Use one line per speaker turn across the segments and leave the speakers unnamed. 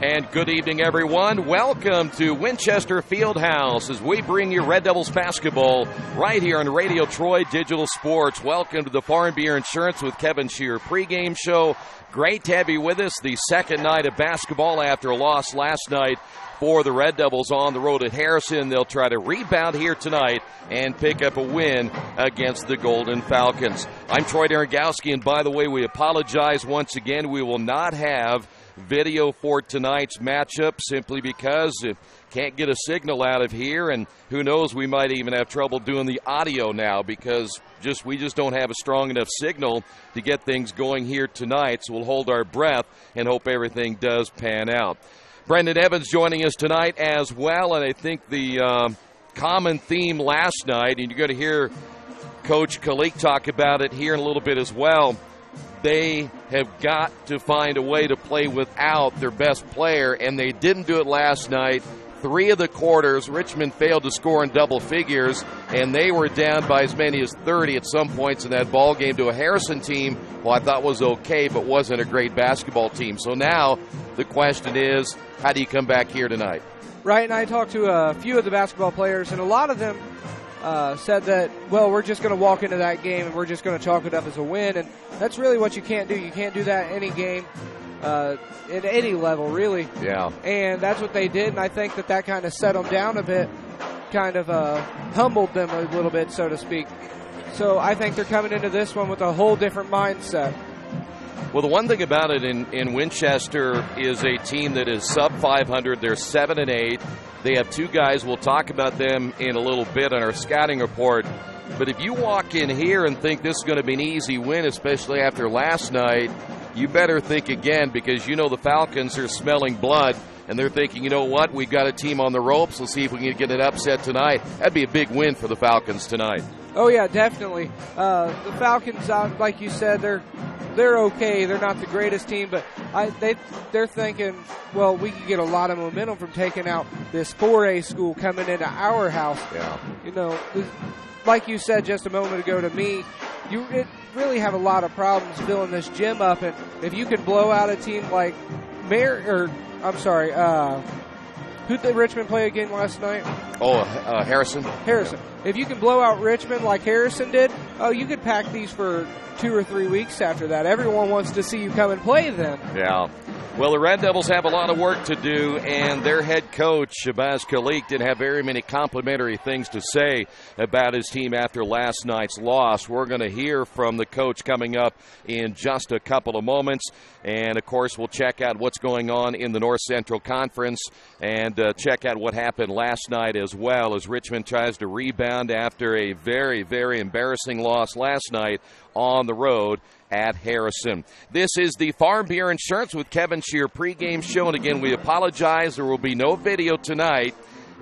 And good evening, everyone. Welcome to Winchester Fieldhouse as we bring you Red Devils basketball right here on Radio Troy Digital Sports. Welcome to the Farm Bureau Insurance with Kevin Shear pregame show. Great to have you with us the second night of basketball after a loss last night for the Red Devils on the road at Harrison. They'll try to rebound here tonight and pick up a win against the Golden Falcons. I'm Troy Darengowski, and by the way, we apologize once again. We will not have video for tonight's matchup simply because it can't get a signal out of here, and who knows, we might even have trouble doing the audio now because we just don't have a strong enough signal to get things going here tonight. So we'll hold our breath and hope everything does pan out. Brendan Evans joining us tonight as well, and I think the common theme last night, and you're going to hear Coach Kalik talk about it here in a little bit as well, they have got to find a way to play without their best player, and they didn't do it last night. 3 of the quarters, Richmond failed to score in double figures, and they were down by as many as 30 at some points in that ball game to a Harrison team who I thought was okay but wasn't a great basketball team. So now the question is, how do you come back here tonight?
Right, and I talked to a few of the basketball players, and a lot of them said that, well, we're just going to walk into that game and we're just going to chalk it up as a win, and that's really what you can't do. You can't do that any game at any level, really.
Yeah.
And that's what they did, and I think that kind of set them down a bit, kind of humbled them a little bit, so to speak. So I think they're coming into this one with a whole different mindset.
Well, the one thing about it in Winchester is a team that is sub 500. They're 7-8. They have 2 guys. We'll talk about them in a little bit on our scouting report. But if you walk in here and think this is going to be an easy win, especially after last night, you better think again, because you know the Falcons are smelling blood, and they're thinking, you know what, we've got a team on the ropes. Let's see if we can get an upset tonight. That'd be a big win for the Falcons tonight.
Oh, yeah, definitely. The Falcons, like you said, they're okay. They're not the greatest team, but they're thinking, well, we could get a lot of momentum from taking out this 4A school coming into our house.
Yeah.
You know, like you said just a moment ago to me, you really have a lot of problems filling this gym up, and if you can blow out a team like who did Richmond play again last night?
Harrison.
Harrison. If you can blow out Richmond like Harrison did, you could pack these for 2 or 3 weeks after that. Everyone wants to see you come and play then.
Yeah. Well, the Red Devils have a lot of work to do, and their head coach, Shabazz Kalik, didn't have very many complimentary things to say about his team after last night's loss. We're going to hear from the coach coming up in just a couple of moments. And, of course, we'll check out what's going on in the North Central Conference and check out what happened last night as well as Richmond tries to rebound after a very, very embarrassing loss last night on the road at Harrison. This is the Farm Bureau Insurance with Kevin Shear pregame show. And again, we apologize. There will be no video tonight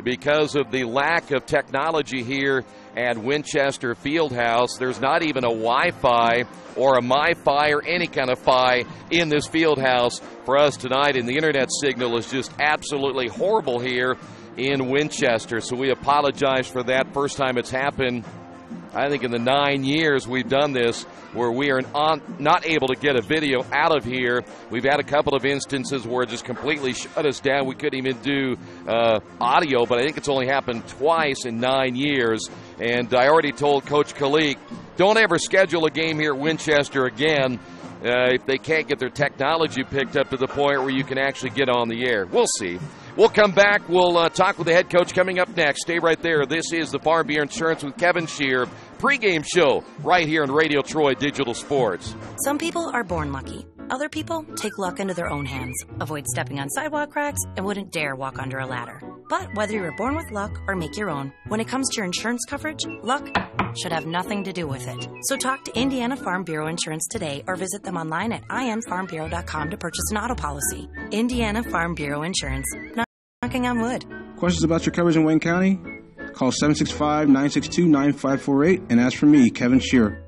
because of the lack of technology here at Winchester Fieldhouse. There's not even a Wi-Fi or a MiFi or any kind of Fi in this Fieldhouse for us tonight, and the internet signal is just absolutely horrible here in Winchester. So we apologize for that. First time it's happened, I think, in the 9 years we've done this, where we are not able to get a video out of here. We've had a couple of instances where it just completely shut us down. We couldn't even do audio, but I think it's only happened twice in 9 years. And I already told Coach Kalik, don't ever schedule a game here at Winchester again if they can't get their technology picked up to the point where you can actually get on the air. We'll see. We'll come back. We'll talk with the head coach coming up next. Stay right there. This is the Farm Bureau Insurance with Kevin Shear pregame show right here on Radio Troy Digital Sports.
Some people are born lucky. Other people take luck into their own hands, avoid stepping on sidewalk cracks, and wouldn't dare walk under a ladder. But whether you were born with luck or make your own, when it comes to your insurance coverage, luck should have nothing to do with it. So talk to Indiana Farm Bureau Insurance today or visit them online at infarmbureau.com to purchase an auto policy. Indiana Farm Bureau Insurance. Knocking on wood.
Questions about your coverage in Wayne County? Call 765-962-9548 and ask for me, Kevin Shear.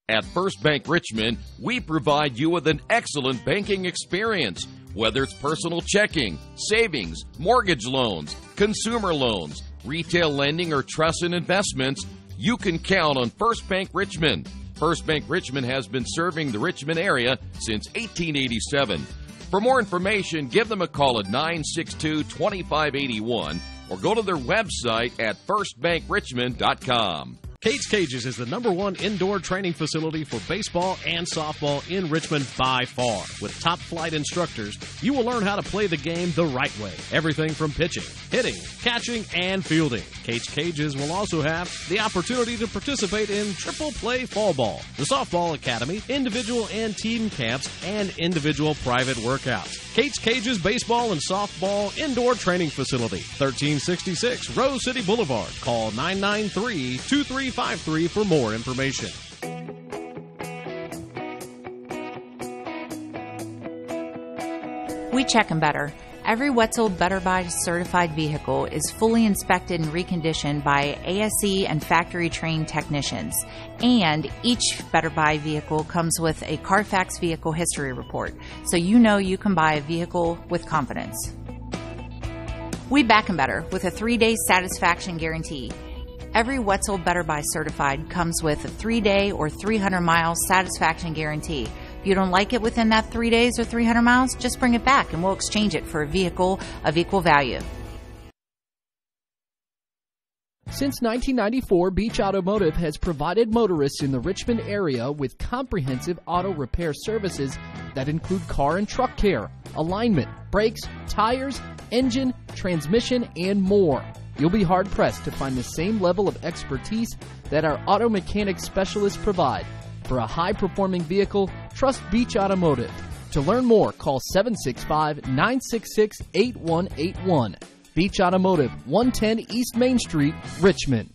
At First Bank Richmond, we provide you with an excellent banking experience. Whether it's personal checking, savings, mortgage loans, consumer loans, retail lending, or trust and investments, you can count on First Bank Richmond. First Bank Richmond has been serving the Richmond area since 1887. For more information, give them a call at 962-2581 or go to their website at firstbankrichmond.com.
Kate's Cages is the #1 indoor training facility for baseball and softball in Richmond by far. With top flight instructors, you will learn how to play the game the right way. Everything from pitching, hitting, catching, and fielding. Kate's Cages will also have the opportunity to participate in triple play fall ball, the softball academy, individual and team camps, and individual private workouts. Kate's Cages Baseball and Softball Indoor Training Facility, 1366 Rose City Boulevard. Call 993-2353 for more information.
We check them better. Every Wetzel Better Buy certified vehicle is fully inspected and reconditioned by ASE and factory trained technicians. And each Better Buy vehicle comes with a Carfax vehicle history report, so you know you can buy a vehicle with confidence. We back 'em better with a 3-day satisfaction guarantee. Every Wetzel Better Buy certified comes with a 3-day or 300-mile satisfaction guarantee. If you don't like it within that 3 days or 300 miles, just bring it back and we'll exchange it for a vehicle of equal value.
Since 1994, Beach Automotive has provided motorists in the Richmond area with comprehensive auto repair services that include car and truck care, alignment, brakes, tires, engine, transmission, and more. You'll be hard-pressed to find the same level of expertise that our auto mechanic specialists provide. For a high-performing vehicle, trust Beach Automotive. To learn more, call 765-966-8181. Beach Automotive, 110 East Main Street, Richmond.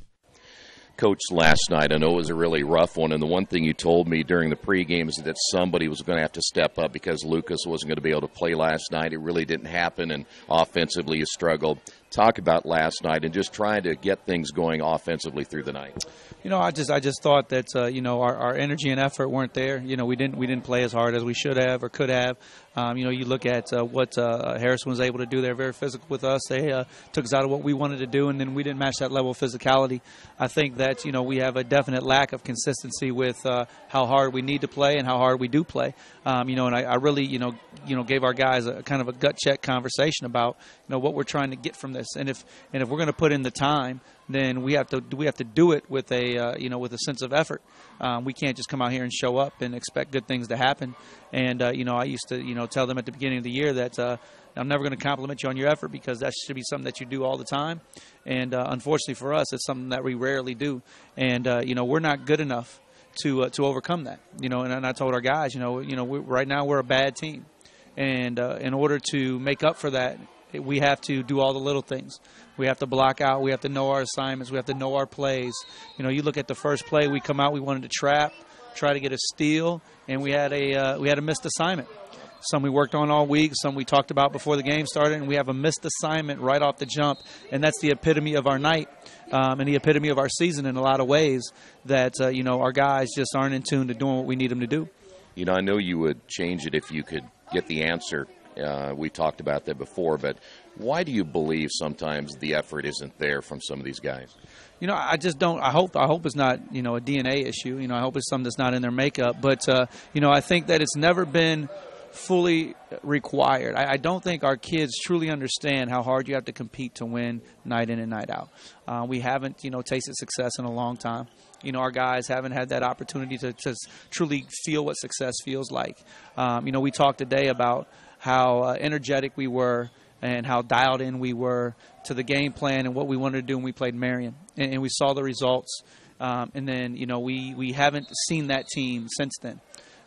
Coach, last night, I know it was a really rough one, and the one thing you told me during the pregame is that somebody was going to have to step up because Lucas wasn't going to be able to play last night. It really didn't happen, and offensively you struggled. Talk about last night and just trying to get things going offensively through the night.
You know, I just thought that our energy and effort weren't there. You know, we didn't play as hard as we should have or could have. You look at what Harrison was able to do. They're very physical with us. They took us out of what we wanted to do, and then we didn't match that level of physicality. I think that we have a definite lack of consistency with how hard we need to play and how hard we do play. And I really gave our guys a kind of a gut check conversation about what we're trying to get from this, and if we're going to put in the time, then we have to do it with a sense of effort. We can't just come out here and show up and expect good things to happen. And I used to tell them at the beginning of the year that I'm never going to compliment you on your effort because that should be something that you do all the time. And unfortunately for us, it's something that we rarely do. And we're not good enough to overcome that. And I told our guys, right now we're a bad team, and in order to make up for that, we have to do all the little things. We have to block out. We have to know our assignments. We have to know our plays. You look at the first play, we come out, we wanted to trap, try to get a steal, and we had a missed assignment. Some we worked on all week, some we talked about before the game started, and we have a missed assignment right off the jump, and that's the epitome of our night and the epitome of our season in a lot of ways that, our guys just aren't in tune to doing what we need them to do.
I know you would change it if you could get the answer. We talked about that before, but why do you believe sometimes the effort isn't there from some of these guys?
I just don't. I hope it's not, a DNA issue. I hope it's something that's not in their makeup. But, I think that it's never been fully required. I don't think our kids truly understand how hard you have to compete to win night in and night out. We haven't, tasted success in a long time. Our guys haven't had that opportunity to truly feel what success feels like. We talked today about how energetic we were and how dialed in we were to the game plan and what we wanted to do when we played Marion. And we saw the results. And then, we haven't seen that team since then.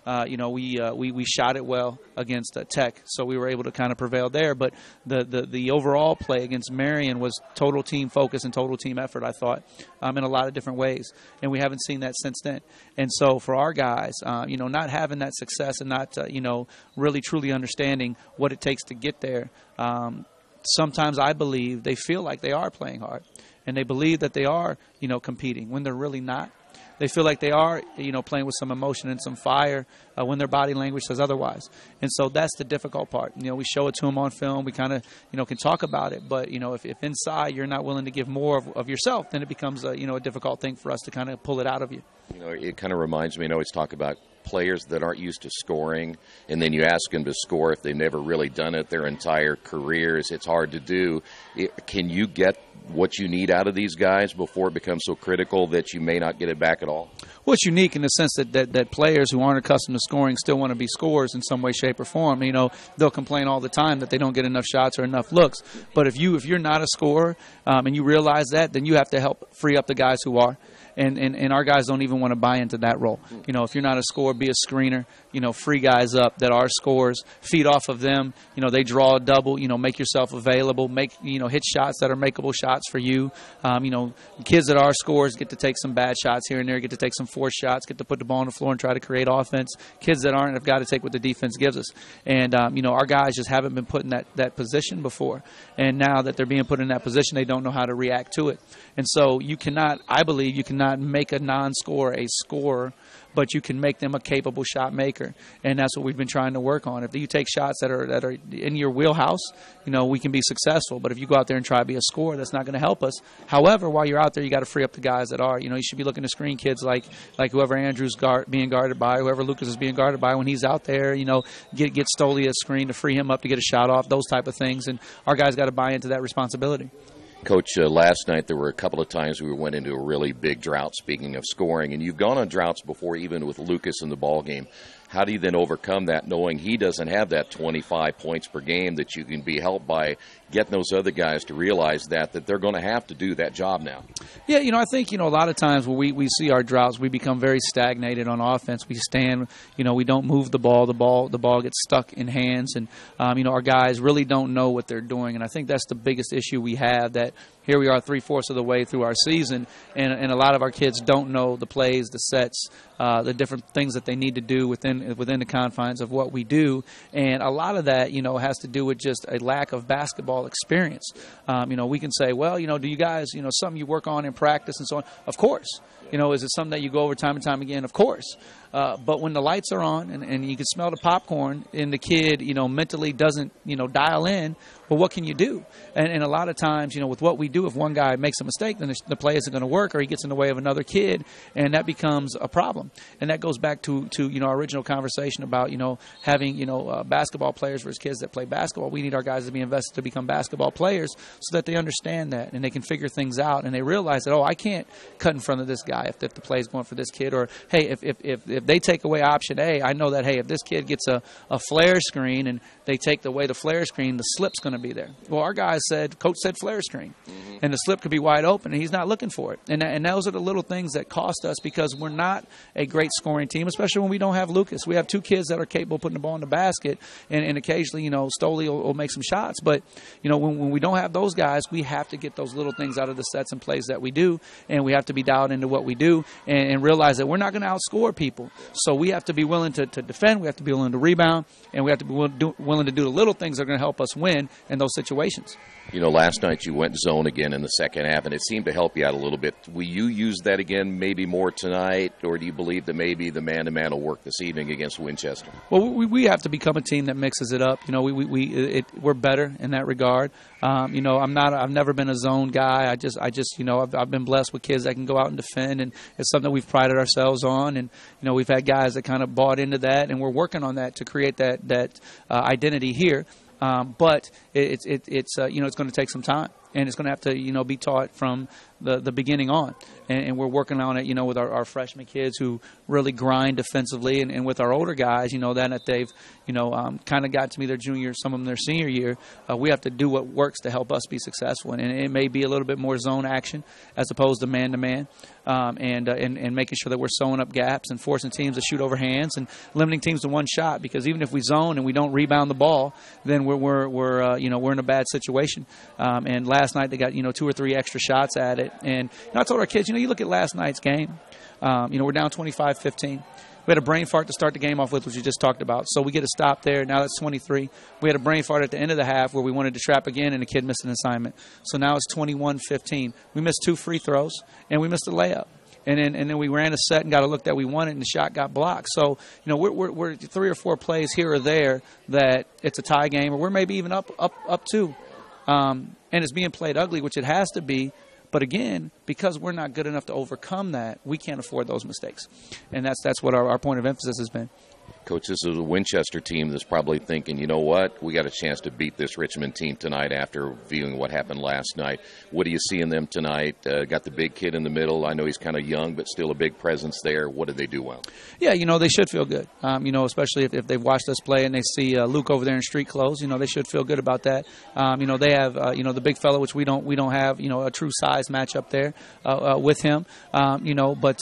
We shot it well against Tech, so we were able to kind of prevail there. But the overall play against Marion was total team focus and total team effort, I thought, in a lot of different ways. And we haven't seen that since then. And so for our guys, not having that success and not, really truly understanding what it takes to get there, sometimes I believe they feel like they are playing hard. And they believe that they are, competing when they're really not. They feel like they are, playing with some emotion and some fire, when their body language says otherwise. And so that's the difficult part. We show it to them on film. We kind of, can talk about it. But, if inside you're not willing to give more of yourself, then it becomes a difficult thing for us to kind of pull it out of you.
It kind of reminds me, I always talk about players that aren't used to scoring, and then you ask them to score if they've never really done it their entire careers. It's hard to do. Can you get what you need out of these guys before it becomes so critical that you may not get it back at all?
Well, it's unique in the sense that players who aren't accustomed to scoring still want to be scorers in some way, shape, or form. They'll complain all the time that they don't get enough shots or enough looks. But if you're not a scorer and you realize that, then you have to help free up the guys who are. And our guys don't even want to buy into that role. If you're not a scorer, be a screener. Free guys up that are scorers. Feed off of them. They draw a double. Make yourself available. Make hit shots that are makeable shots for you. Kids that are scorers get to take some bad shots here and there. Get to take some forced shots. Get to put the ball on the floor and try to create offense. Kids that aren't have got to take what the defense gives us. And our guys just haven't been put in that position before. And now that they're being put in that position, they don't know how to react to it. And so I believe you cannot make a non-scorer a scorer, but you can make them a capable shot maker, and that's what we've been trying to work on. If you take shots that are in your wheelhouse, we can be successful. But if you go out there and try to be a scorer, that's not going to help us. However, while you're out there, you got to free up the guys that are. You should be looking to screen kids like whoever Andrew's being guarded by, whoever Lucas is being guarded by when he's out there. Get Stoley a screen to free him up to get a shot off, those type of things. And our guys got to buy into that responsibility.
Coach, last night there were a couple of times we went into a really big drought, speaking of scoring, and you've gone on droughts before, even with Lucas in the ball game. How do you then overcome that, knowing he doesn't have that 25 points per game, that you can be helped by getting those other guys to realize that they're going to have to do that job now?
Yeah, I think, a lot of times when we see our droughts, we become very stagnated on offense. We stand, we don't move the ball. The ball gets stuck in hands, and, our guys really don't know what they're doing. And I think that's the biggest issue we have, that here we are 3/4 of the way through our season, and a lot of our kids don't know the plays, the sets, the different things that they need to do within the confines of what we do. And a lot of that, has to do with just a lack of basketball experience. We can say, well, do you guys, something you work on in practice and so on? Of course. Is it something that you go over time and time again? Of course. But when the lights are on and you can smell the popcorn and the kid, mentally doesn't, dial in, well, what can you do? And a lot of times, with what we do, if one guy makes a mistake, then the play isn't going to work, or he gets in the way of another kid, and that becomes a problem. And that goes back to our original conversation about, having, basketball players versus kids that play basketball. We need our guys to be invested to become basketball players so that they understand that and they can figure things out, and they realize that, I can't cut in front of this guy if the play is going for this kid, or, hey, if they take away option A, I know that, hey, if this kid gets a flare screen and they take away the flare screen, the slip's going to be there. Well, our guys coach said flare screen, and the slip could be wide open, and he's not looking for it. And those are the little things that cost us, because we're not a great scoring team, especially when we don't have Lucas. We have two kids that are capable of putting the ball in the basket, and occasionally, Stoley will make some shots. But, when we don't have those guys, we have to get those little things out of the sets and plays that we do, and we have to be dialed into what we do and realize that we're not going to outscore people. So we have to be willing to defend, we have to be willing to rebound, and we have to be willing to do the little things that are going to help us win in those situations.
Last night you went zone again in the second half, and it seemed to help you out a little bit. Will you use that again maybe more tonight, or do you believe that maybe the man-to-man will work this evening against Winchester?
Well, we have to become a team that mixes it up. We're better in that regard. I've never been a zone guy. I've been blessed with kids that can go out and defend, and it's something that we've prided ourselves on. And we've had guys that kind of bought into that, and we're working on that to create that identity here. But it's going to take some time, and it's going to have to be taught from the beginning on, and we're working on it with our freshman kids who really grind defensively, and with our older guys that they've kind of got to me their junior, some of them their senior year. We have to do what works to help us be successful, and it may be a little bit more zone action as opposed to man-to-man, and making sure that we're sewing up gaps and forcing teams to shoot over hands and limiting teams to one shot, because even if we zone and we don't rebound the ball, then we're in a bad situation. And last night they got 2 or 3 extra shots at it. And I told our kids, you look at last night's game. We're down 25-15. We had a brain fart to start the game off with, which we just talked about. So we get a stop there. Now that's 23. We had a brain fart at the end of the half where we wanted to trap again, and the kid missed an assignment. So now it's 21-15. We missed 2 free throws, and we missed a layup. and then we ran a set and got a look that we wanted, and the shot got blocked. So, we're 3 or 4 plays here or there that it's a tie game, or we're maybe even up 2. And it's being played ugly, which it has to be. But again, because we're not good enough to overcome that, we can't afford those mistakes. And that's what our point of emphasis has been.
Coach, this is a Winchester team that's probably thinking, you know what, we got a chance to beat this Richmond team tonight after viewing what happened last night. What do you see in them tonight? Got the big kid in the middle. I know he's kind of young, but still a big presence there. What did they do well? Yeah,
they should feel good, especially if they've watched us play and they see Luke over there in street clothes. They should feel good about that. They have, the big fella, which we don't have, a true size matchup there with him. They're going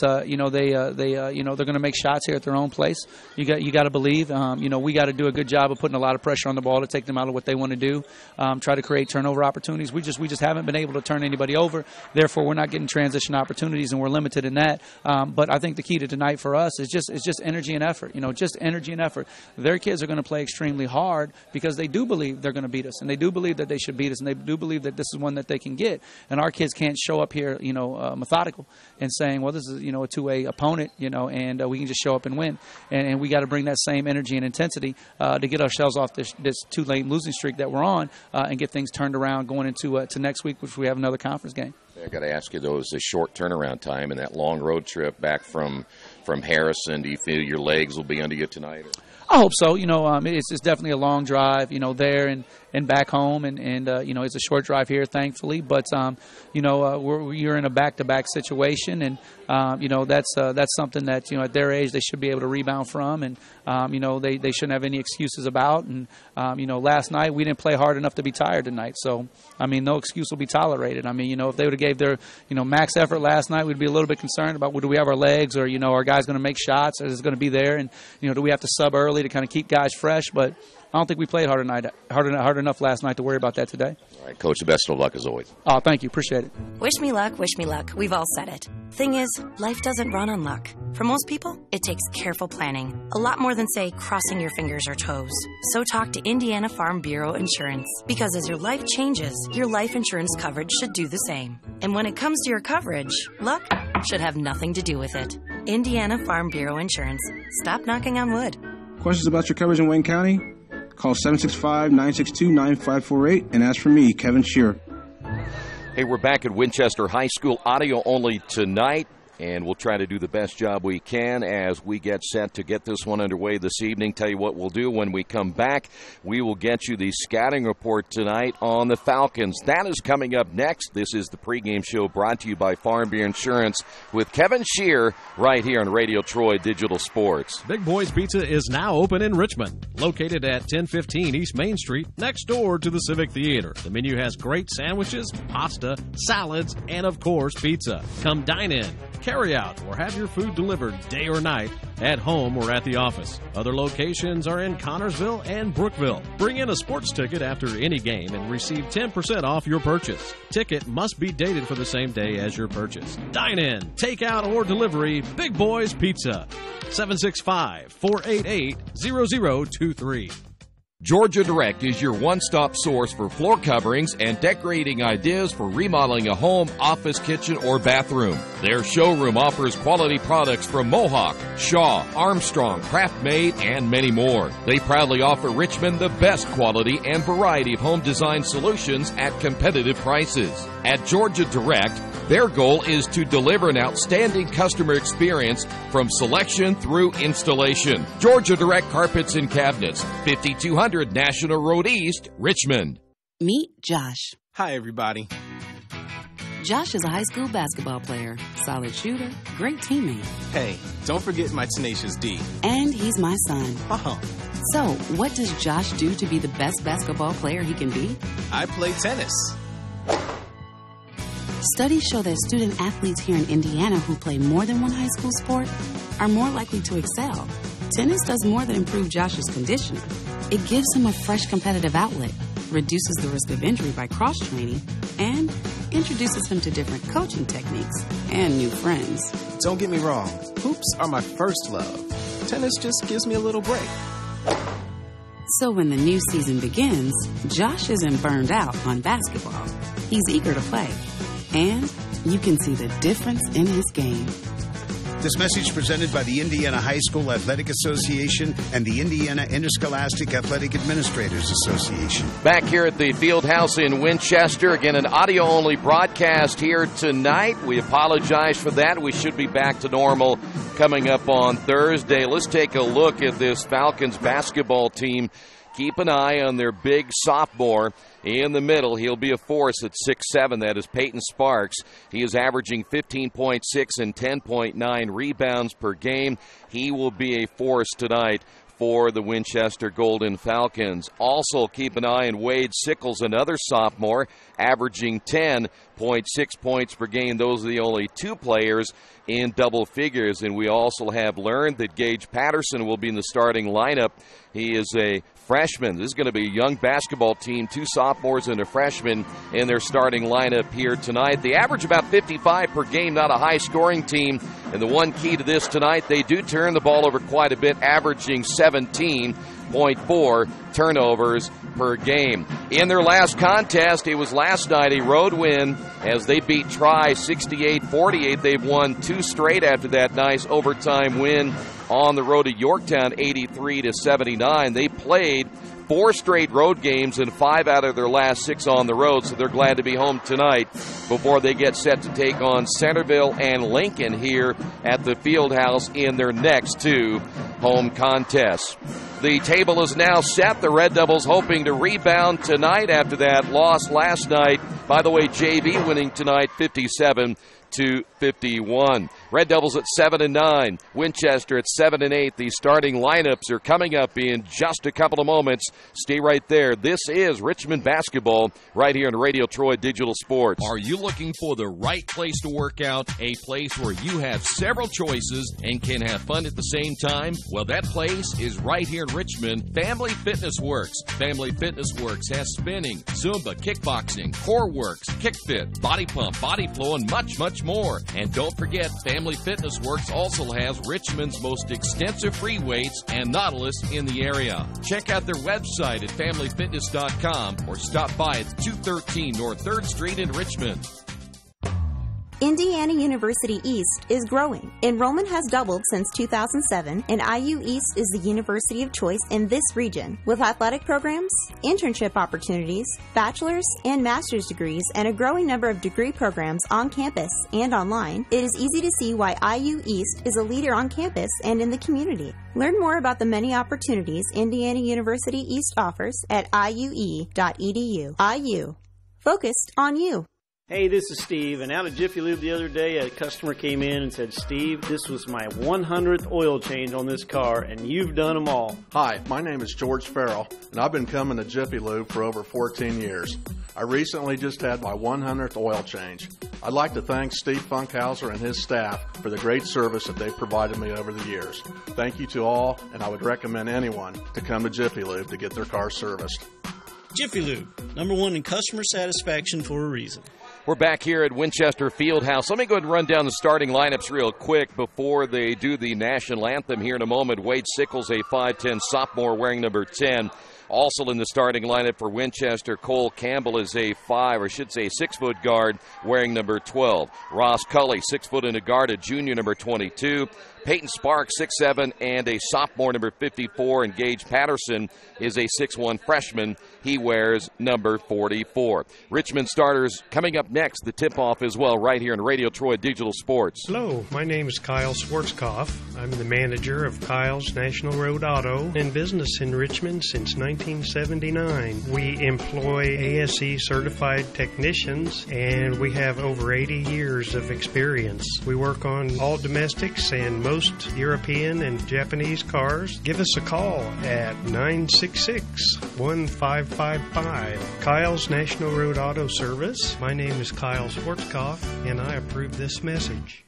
to make shots here at their own place. You got to believe. We got to do a good job of putting a lot of pressure on the ball to take them out of what they want to do. Try to create turnover opportunities. We just haven't been able to turn anybody over. Therefore, we're not getting transition opportunities, and we're limited in that. But I think the key to tonight for us is just energy and effort. Just energy and effort. Their kids are going to play extremely hard because they do believe they're going to beat us, and they do believe that they should beat us, and they do believe that this is one that they can get. And our kids can't show up here, methodical and saying, well, this is a 2A opponent, and we can just show up and win. And we got to bring that same energy and intensity to get ourselves off this 2-lane losing streak that we're on and get things turned around going into to next week, which we have another conference game.
I got to ask you, though, is the short turnaround time and that long road trip back from Harrison, do you feel your legs will be under you tonight?
I hope so. It's definitely a long drive, there and back home, and it's a short drive here, thankfully. But you're in a back-to-back situation, and that's something that at their age they should be able to rebound from, and they shouldn't have any excuses about. And last night we didn't play hard enough to be tired tonight, so no excuse will be tolerated. If they would have gave their max effort last night, we'd be a little bit concerned about do we have our legs, or our guys going to make shots, or is it going to be there, and do we have to sub early to kind of keep guys fresh? But I don't think we played hard enough last night to worry about that today.
All right, Coach, the best of luck as always.
Oh, thank you. Appreciate it.
Wish me luck, wish me luck. We've all said it. Thing is, life doesn't run on luck. For most people, it takes careful planning. A lot more than, say, crossing your fingers or toes. So talk to Indiana Farm Bureau Insurance. Because as your life changes, your life insurance coverage should do the same. And when it comes to your coverage, luck should have nothing to do with it. Indiana Farm Bureau Insurance. Stop knocking on wood.
Questions about your coverage in Wayne County? Call 765-962-9548 and ask for me, Kevin Shearer.
Hey, we're back at Winchester High School, audio only tonight, and we'll try to do the best job we can as we get set to get this one underway this evening. Tell you what we'll do when we come back. We will get you the scouting report tonight on the Falcons. That is coming up next. This is the pregame show brought to you by Farm Bureau Insurance with Kevin Shearer right here on Radio Troy Digital Sports.
Big Boys Pizza is now open in Richmond, located at 1015 East Main Street, next door to the Civic Theater. The menu has great sandwiches, pasta, salads, and of course pizza. Come dine in, carry out, or have your food delivered day or night, at home or at the office. Other locations are in Connorsville and Brookville. Bring in a sports ticket after any game and receive 10% off your purchase. Ticket must be dated for the same day as your purchase. Dine in, take out, or delivery. Big Boys Pizza. 765-488-0023.
Georgia Direct is your one-stop source for floor coverings and decorating ideas for remodeling a home, office, kitchen, or bathroom. Their showroom offers quality products from Mohawk, Shaw, Armstrong, Craft Made, and many more. They proudly offer Richmond the best quality and variety of home design solutions at competitive prices. At Georgia Direct, their goal is to deliver an outstanding customer experience from selection through installation. Georgia Direct Carpets and Cabinets, 5200 National Road East, Richmond.
Meet Josh.
Hi, everybody.
Josh is a high school basketball player, solid shooter, great teammate.
Hey, don't forget my tenacious D.
And he's my son.
Oh.
So, what does Josh do to be the best basketball player he can be?
I play tennis.
Studies show that student athletes here in Indiana who play more than one high school sport are more likely to excel. Tennis does more than improve Josh's conditioning. It gives him a fresh competitive outlet, reduces the risk of injury by cross-training, and introduces him to different coaching techniques and new friends.
Don't get me wrong, hoops are my first love. Tennis just gives me a little break.
So when the new season begins, Josh isn't burned out on basketball. He's eager to play. And You can see the difference in his game.
This message presented by the Indiana High School Athletic Association and the Indiana Interscholastic Athletic Administrators Association.
Back here at the Field House in Winchester, again, an audio-only broadcast here tonight. We apologize for that. We should be back to normal coming up on Thursday. Let's take a look at this Falcons basketball team. Keep an eye on their big sophomore in the middle. He'll be a force at 6'7". That is Peyton Sparks. He is averaging 15.6 and 10.9 rebounds per game. He will be a force tonight for the Winchester Golden Falcons. Also keep an eye on Wade Sickles, another sophomore, averaging 10.6 points per game. Those are the only two players in double figures. And we also have learned that Gage Patterson will be in the starting lineup. He is a freshman. This is going to be a young basketball team, two sophomores and a freshman in their starting lineup here tonight. They average about 55 per game, not a high-scoring team. And the one key to this tonight, they do turn the ball over quite a bit, averaging 17.4 turnovers per game. In their last contest, it was last night, a road win as they beat Tri 68-48. They've won two straight after that nice overtime win on the road at Yorktown, 83-79. They played 4 straight road games and 5 out of their last 6 on the road, so they're glad to be home tonight before they get set to take on Centerville and Lincoln here at the Fieldhouse in their next 2 home contests. The table is now set. The Red Devils hoping to rebound tonight after that loss last night. By the way, JV winning tonight 57-51. Red Devils at 7-9. Winchester at 7-8. The starting lineups are coming up in just a couple of moments. Stay right there. This is Richmond basketball right here on Radio Troy Digital Sports.
Are you looking for the right place to work out? A place where you have several choices and can have fun at the same time? Well, that place is right here in Richmond. Family Fitness Works. Family Fitness Works has spinning, Zumba, kickboxing, core works, kick fit, body pump, body flow, and much, much more. And don't forget, Family Fitness Works also has Richmond's most extensive free weights and Nautilus in the area. Check out their website at familyfitness.com or stop by at 213 North 3rd Street in Richmond.
Indiana University East is growing. Enrollment has doubled since 2007, and IU East is the university of choice in this region. With athletic programs, internship opportunities, bachelor's and master's degrees, and a growing number of degree programs on campus and online, it is easy to see why IU East is a leader on campus and in the community. Learn more about the many opportunities Indiana University East offers at iue.edu. IU. Focused on you.
Hey, this is Steve, and out at Jiffy Lube the other day, a customer came in and said, Steve, this was my 100th oil change on this car, and you've done them all.
Hi, my name is George Farrell, and I've been coming to Jiffy Lube for over 14 years. I recently just had my 100th oil change. I'd like to thank Steve Funkhauser and his staff for the great service that they've provided me over the years. Thank you to all, and I would recommend anyone to come to Jiffy Lube to get their car serviced.
Jiffy Lube, #1 in customer satisfaction for a reason.
We're back here at Winchester Fieldhouse. Let me go ahead and run down the starting lineups real quick before they do the national anthem here in a moment. Wade Sickles, a 5'10 sophomore wearing number 10. Also in the starting lineup for Winchester, Cole Campbell is a 6-foot guard wearing number 12. Ross Cully, 6 foot and a guard, a junior, number 22. Peyton Sparks, 6'7", and a sophomore, number 54. And Gage Patterson is a 6'1 freshman. He wears number 44. Richmond starters coming up next, the tip-off as well, right here in Radio Troy Digital Sports.
Hello, my name is Kyle Schwarzkopf. I'm the manager of Kyle's National Road Auto, in business in Richmond since 1979. We employ ASE certified technicians, and we have over 80 years of experience. We work on all domestics and most European and Japanese cars. Give us a call at 966-1555. Kyle's National Road Auto Service. My name is Kyle Schwarzkopf, and I approve this message.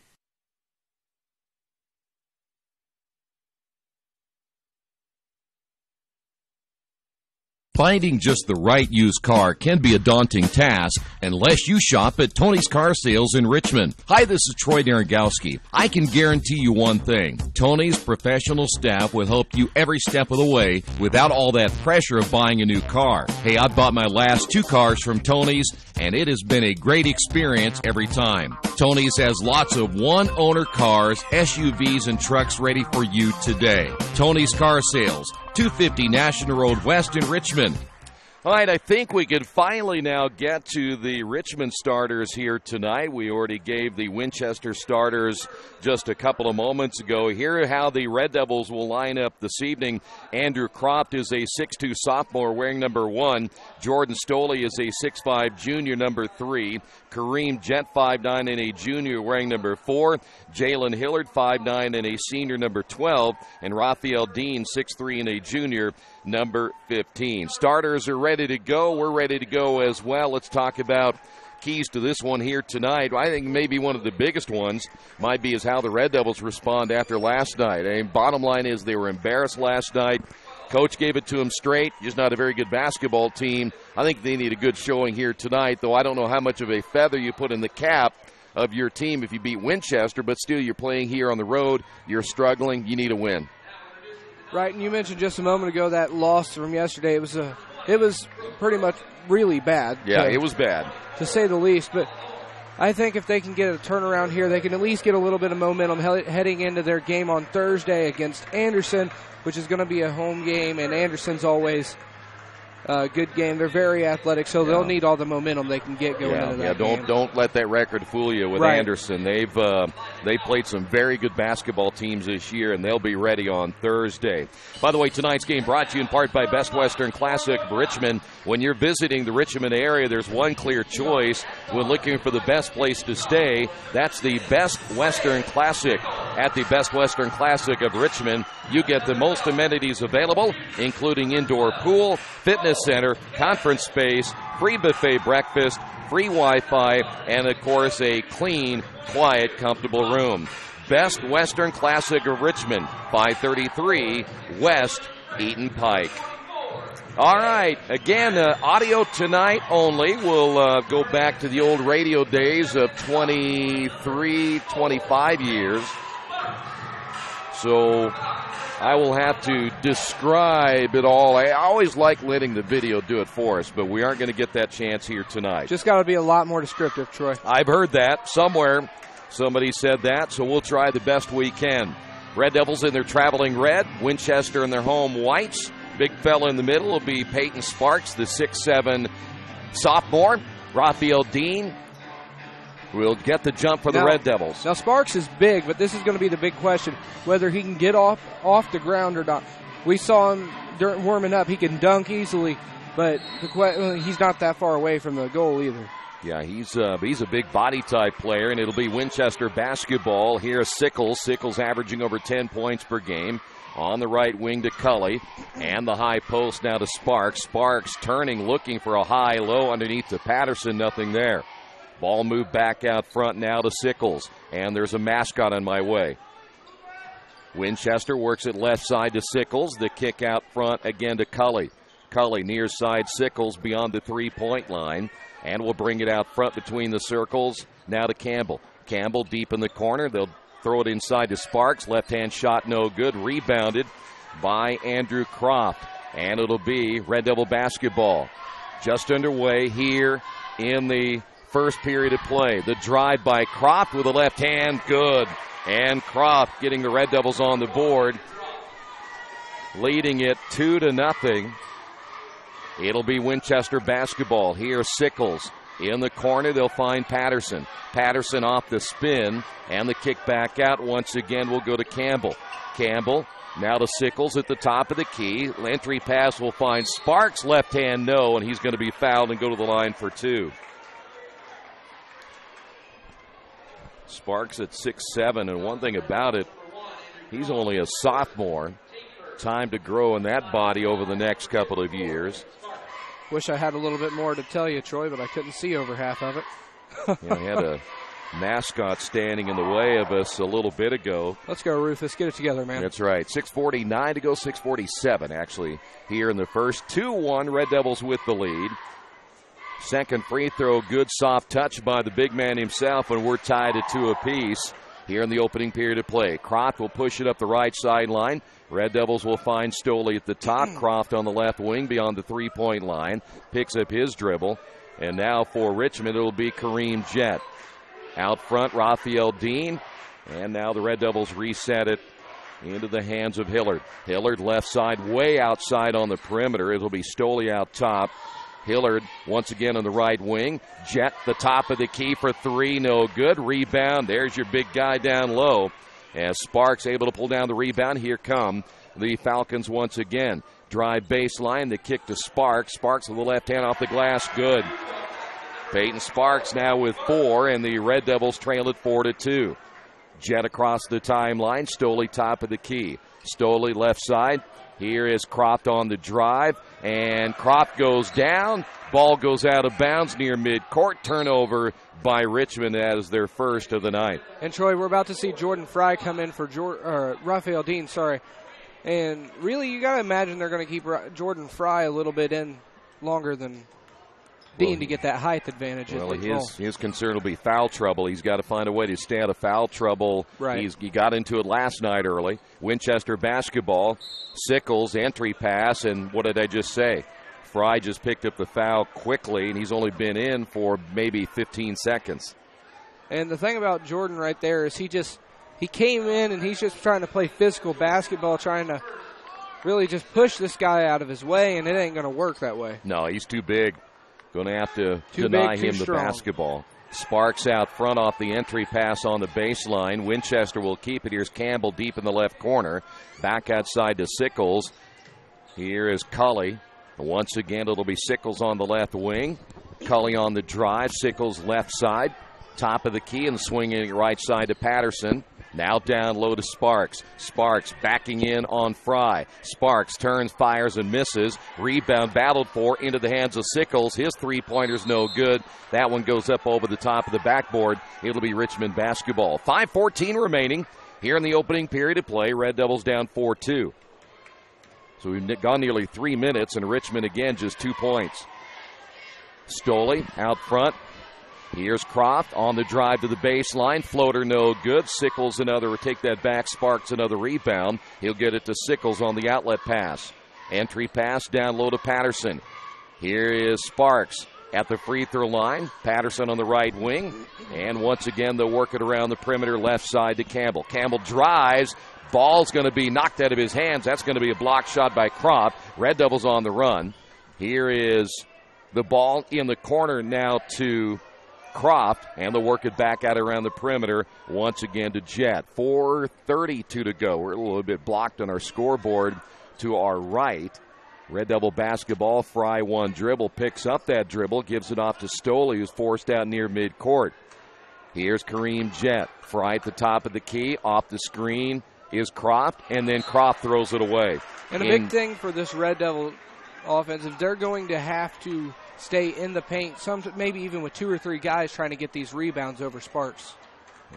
Finding just the right used car can be a daunting task unless you shop at Tony's Car Sales in Richmond. Hi, this is Troy Naragowski. I can guarantee you one thing. Tony's professional staff will help you every step of the way without all that pressure of buying a new car. Hey, I bought my last 2 cars from Tony's, and it has been a great experience every time. Tony's has lots of one-owner cars, SUVs, and trucks ready for you today. Tony's Car Sales, 250 National Road West in Richmond. All right, I think we can finally now get to the Richmond starters here tonight. We already gave the Winchester starters just a couple of moments ago. Here how the Red Devils will line up this evening. Andrew Croft is a 6'2 sophomore wearing number 1. Jordan Stoley is a 6'5 junior, number 3. Kareem Jet, 5'9 and a junior, wearing number 4. Jalen Hillard, 5'9 and a senior, number 12. And Raphael Dean, 6'3 and a junior, number 15. Starters are ready to go. We're ready to go as well. Let's talk about keys to this one here tonight. I think maybe one of the biggest ones might be is how the Red Devils respond after last night. I mean, bottom line is they were embarrassed last night. Coach gave it to them straight. Just not a very good basketball team. I think they need a good showing here tonight, though I don't know how much of a feather you put in the cap of your team if you beat Winchester, but still you're playing here on the road. You're struggling. You need a win.
Right, and you mentioned just a moment ago that loss from yesterday. It was pretty much really bad.
Yeah, it was bad,
to say the least. But I think if they can get a turnaround here, they can at least get a little bit of momentum heading into their game on Thursday against Anderson, which is going to be a home game, and Anderson's always a good game. They're very athletic, so they'll need all the momentum they can get going into that game.
Don't let that record fool you with Anderson. They played some very good basketball teams this year, and they'll be ready on Thursday. By the way, tonight's game brought to you in part by Best Western Classic of Richmond. When you're visiting the Richmond area, there's one clear choice. When looking for the best place to stay, that's the Best Western Classic. At the Best Western Classic of Richmond, you get the most amenities available, including indoor pool, fitness center, conference space, free buffet breakfast, free Wi-Fi, and, of course, a clean, quiet, comfortable room. Best Western Classic of Richmond, 533 West Eaton Pike. All right, again, audio tonight only. We'll go back to the old radio days of 23, 25 years. So I will have to describe it all. I always like letting the video do it for us, but we aren't going to get that chance here tonight.
Just got to be a lot more descriptive, Troy.
I've heard that somewhere. Somebody said that, so we'll try the best we can. Red Devils in their traveling red, Winchester in their home whites. Big fella in the middle will be Peyton Sparks, the 6'7 sophomore. Raphael Dean will get the jump for the Red Devils.
Now, Sparks is big, but this is going to be the big question, whether he can get off the ground or not. We saw him during warming up. He can dunk easily, but he's not that far away from the goal either.
Yeah, he's a big body type player, and it'll be Winchester basketball. Here's Sickles. Sickles averaging over 10 points per game. On the right wing to Cully, and the high post now to Sparks. Sparks turning, looking for a high-low underneath to Patterson, nothing there. Ball moved back out front now to Sickles, and there's a mascot on my way. Winchester works it left side to Sickles. The kick out front again to Cully. Cully near side Sickles beyond the three-point line, and will bring it out front between the circles now to Campbell. Campbell deep in the corner. They'll throw it inside to Sparks. Left-hand shot no good. Rebounded by Andrew Croft. And it'll be Red Devil basketball. Just underway here in the first period of play. The drive by Croft with a left hand. Good. And Croft getting the Red Devils on the board. Leading it 2-0. It'll be Winchester basketball. Here Sickles. In the corner, they'll find Patterson. Patterson off the spin, and the kick back out once again will go to Campbell. Campbell now to Sickles at the top of the key. Entry pass will find Sparks, left hand no, and he's going to be fouled and go to the line for 2. Sparks at 6'7", and one thing about it, he's only a sophomore. Time to grow in that body over the next couple of years.
Wish I had a little bit more to tell you, Troy, but I couldn't see over half of it.
Yeah, mascot standing in the way of us a little bit ago.
Let's go, Rufus. Get it together, man.
That's right. 6:49 to go, 6:47 actually here in the first. 2-1, Red Devils with the lead. Second free throw, good soft touch by the big man himself, and we're tied at 2 apiece here in the opening period of play. Croft will push it up the right sideline. Red Devils will find Stoley at the top. Croft on the left wing beyond the three-point line. Picks up his dribble. And now for Richmond, it'll be Kareem Jett. Out front, Raphael Dean. And now the Red Devils reset it into the hands of Hillard. Hillard left side, way outside on the perimeter. It'll be Stoley out top. Hillard once again on the right wing. Jett, the top of the key for 3, no good. Rebound, there's your big guy down low. As Sparks able to pull down the rebound, here come the Falcons once again. Drive baseline, the kick to Sparks. Sparks with the left hand off the glass, good. Peyton Sparks now with 4, and the Red Devils trail it 4-2. Jett across the timeline, Stoley top of the key. Stoley left side. Here is Croft on the drive, and Croft goes down. Ball goes out of bounds near midcourt. Turnover by Richmond as their first of the night.
And Troy, we're about to see Jordan Fry come in for Raphael Dean, And really, you got to imagine they're going to keep Jordan Fry a little bit in longer than Dean to get that height advantage.
Well, his concern will be foul trouble. He's got to find a way to stay out of foul trouble.
Right.
He got into it last night early. Winchester basketball. Sickles, entry pass, and what did I just say? Fry just picked up the foul quickly, and he's only been in for maybe 15 seconds.
And the thing about Jordan right there is he came in and he's just trying to play physical basketball, trying to really just push this guy out of his way, and it ain't going to work that way.
No, he's too big. Going to have to deny him the basketball. Sparks out front off the entry pass on the baseline. Winchester will keep it. Here's Campbell deep in the left corner. Back outside to Sickles. Here is Cully. Once again, it'll be Sickles on the left wing. Cully on the drive. Sickles left side. Top of the key and swinging right side to Patterson. Now down low to Sparks. Sparks backing in on Fry. Sparks turns, fires, and misses. Rebound battled for into the hands of Sickles. His three-pointer's no good. That one goes up over the top of the backboard. It'll be Richmond basketball. 5:14 remaining here in the opening period of play. Red Devils down 4-2. So we've gone nearly 3 minutes, and Richmond again just 2 points. Stoley out front. Here's Croft on the drive to the baseline. Floater no good. Sickles another, take that back. Sparks another rebound. He'll get it to Sickles on the outlet pass. Entry pass down low to Patterson. Here is Sparks at the free throw line. Patterson on the right wing. And once again, they'll work it around the perimeter left side to Campbell. Campbell drives. Ball's going to be knocked out of his hands. That's going to be a block shot by Croft. Red Devils on the run. Here is the ball in the corner now to Croft, and they'll work it back out around the perimeter once again to Jett. 4:32 to go. We're a little bit blocked on our scoreboard to our right. Red Devil basketball. Fry one dribble, picks up that dribble, gives it off to Stoley, who's forced out near midcourt. Here's Kareem Jett. Fry at the top of the key, off the screen is Croft, and then Croft throws it away.
And a big thing for this Red Devil offense, if they're going to have to stay in the paint, maybe even with 2 or 3 guys trying to get these rebounds over Sparks.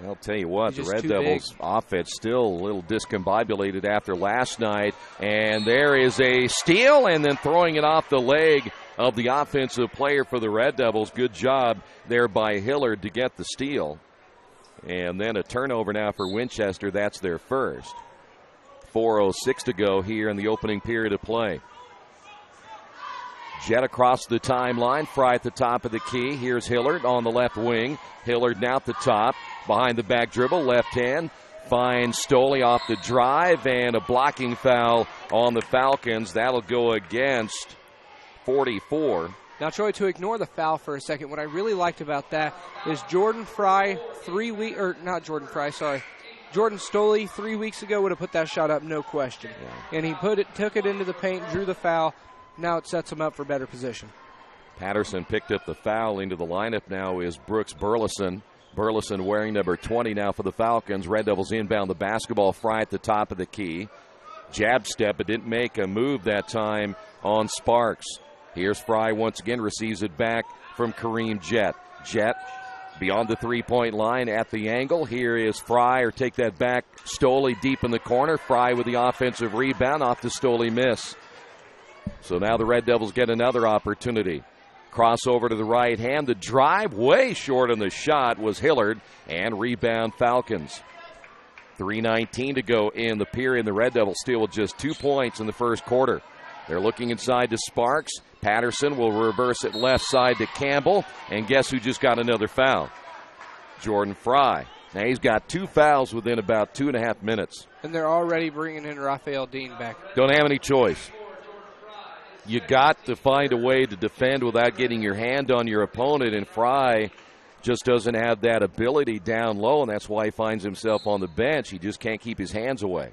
I'll tell you what, the Red Devils offense still a little discombobulated after last night. And there is a steal, and then throwing it off the leg of the offensive player for the Red Devils. Good job there by Hillard to get the steal. And then a turnover now for Winchester. That's their first. 4:06 to go here in the opening period of play. Jett across the timeline. Fry at the top of the key. Here's Hillard on the left wing. Hillard now at the top. Behind the back dribble. Left hand. Finds Stoley off the drive. And a blocking foul on the Falcons. That'll go against 44.
Now, Troy, to ignore the foul for a second, what I really liked about that is Jordan Fry Jordan Stoley 3 weeks ago would have put that shot up, no question. Yeah. And he took it into the paint, drew the foul. Now it sets him up for better position.
Patterson picked up the foul. Into the lineup now is Brooks Burleson. Burleson wearing number 20 now for the Falcons. Red Devils inbound the basketball. Fry at the top of the key. Jab step, but didn't make a move that time on Sparks. Here's Fry once again, receives it back from Kareem Jett. Jett Beyond the three-point line at the angle. Here is Fry, or take that back. Stoley deep in the corner. Fry with the offensive rebound off the Stoley miss. So now the Red Devils get another opportunity. Crossover to the right hand. The drive way short on the shot was Hillard, and rebound Falcons. 3:19 to go in the period. The Red Devils steal with just 2 points in the first quarter. They're looking inside to Sparks. Patterson will reverse it left side to Campbell. And guess who just got another foul? Jordan Fry. Now he's got 2 fouls within about 2.5 minutes.
And they're already bringing in Raphael Dean back.
Don't have any choice. You got to find a way to defend without getting your hand on your opponent, and Fry just doesn't have that ability down low, and that's why he finds himself on the bench. He just can't keep his hands away.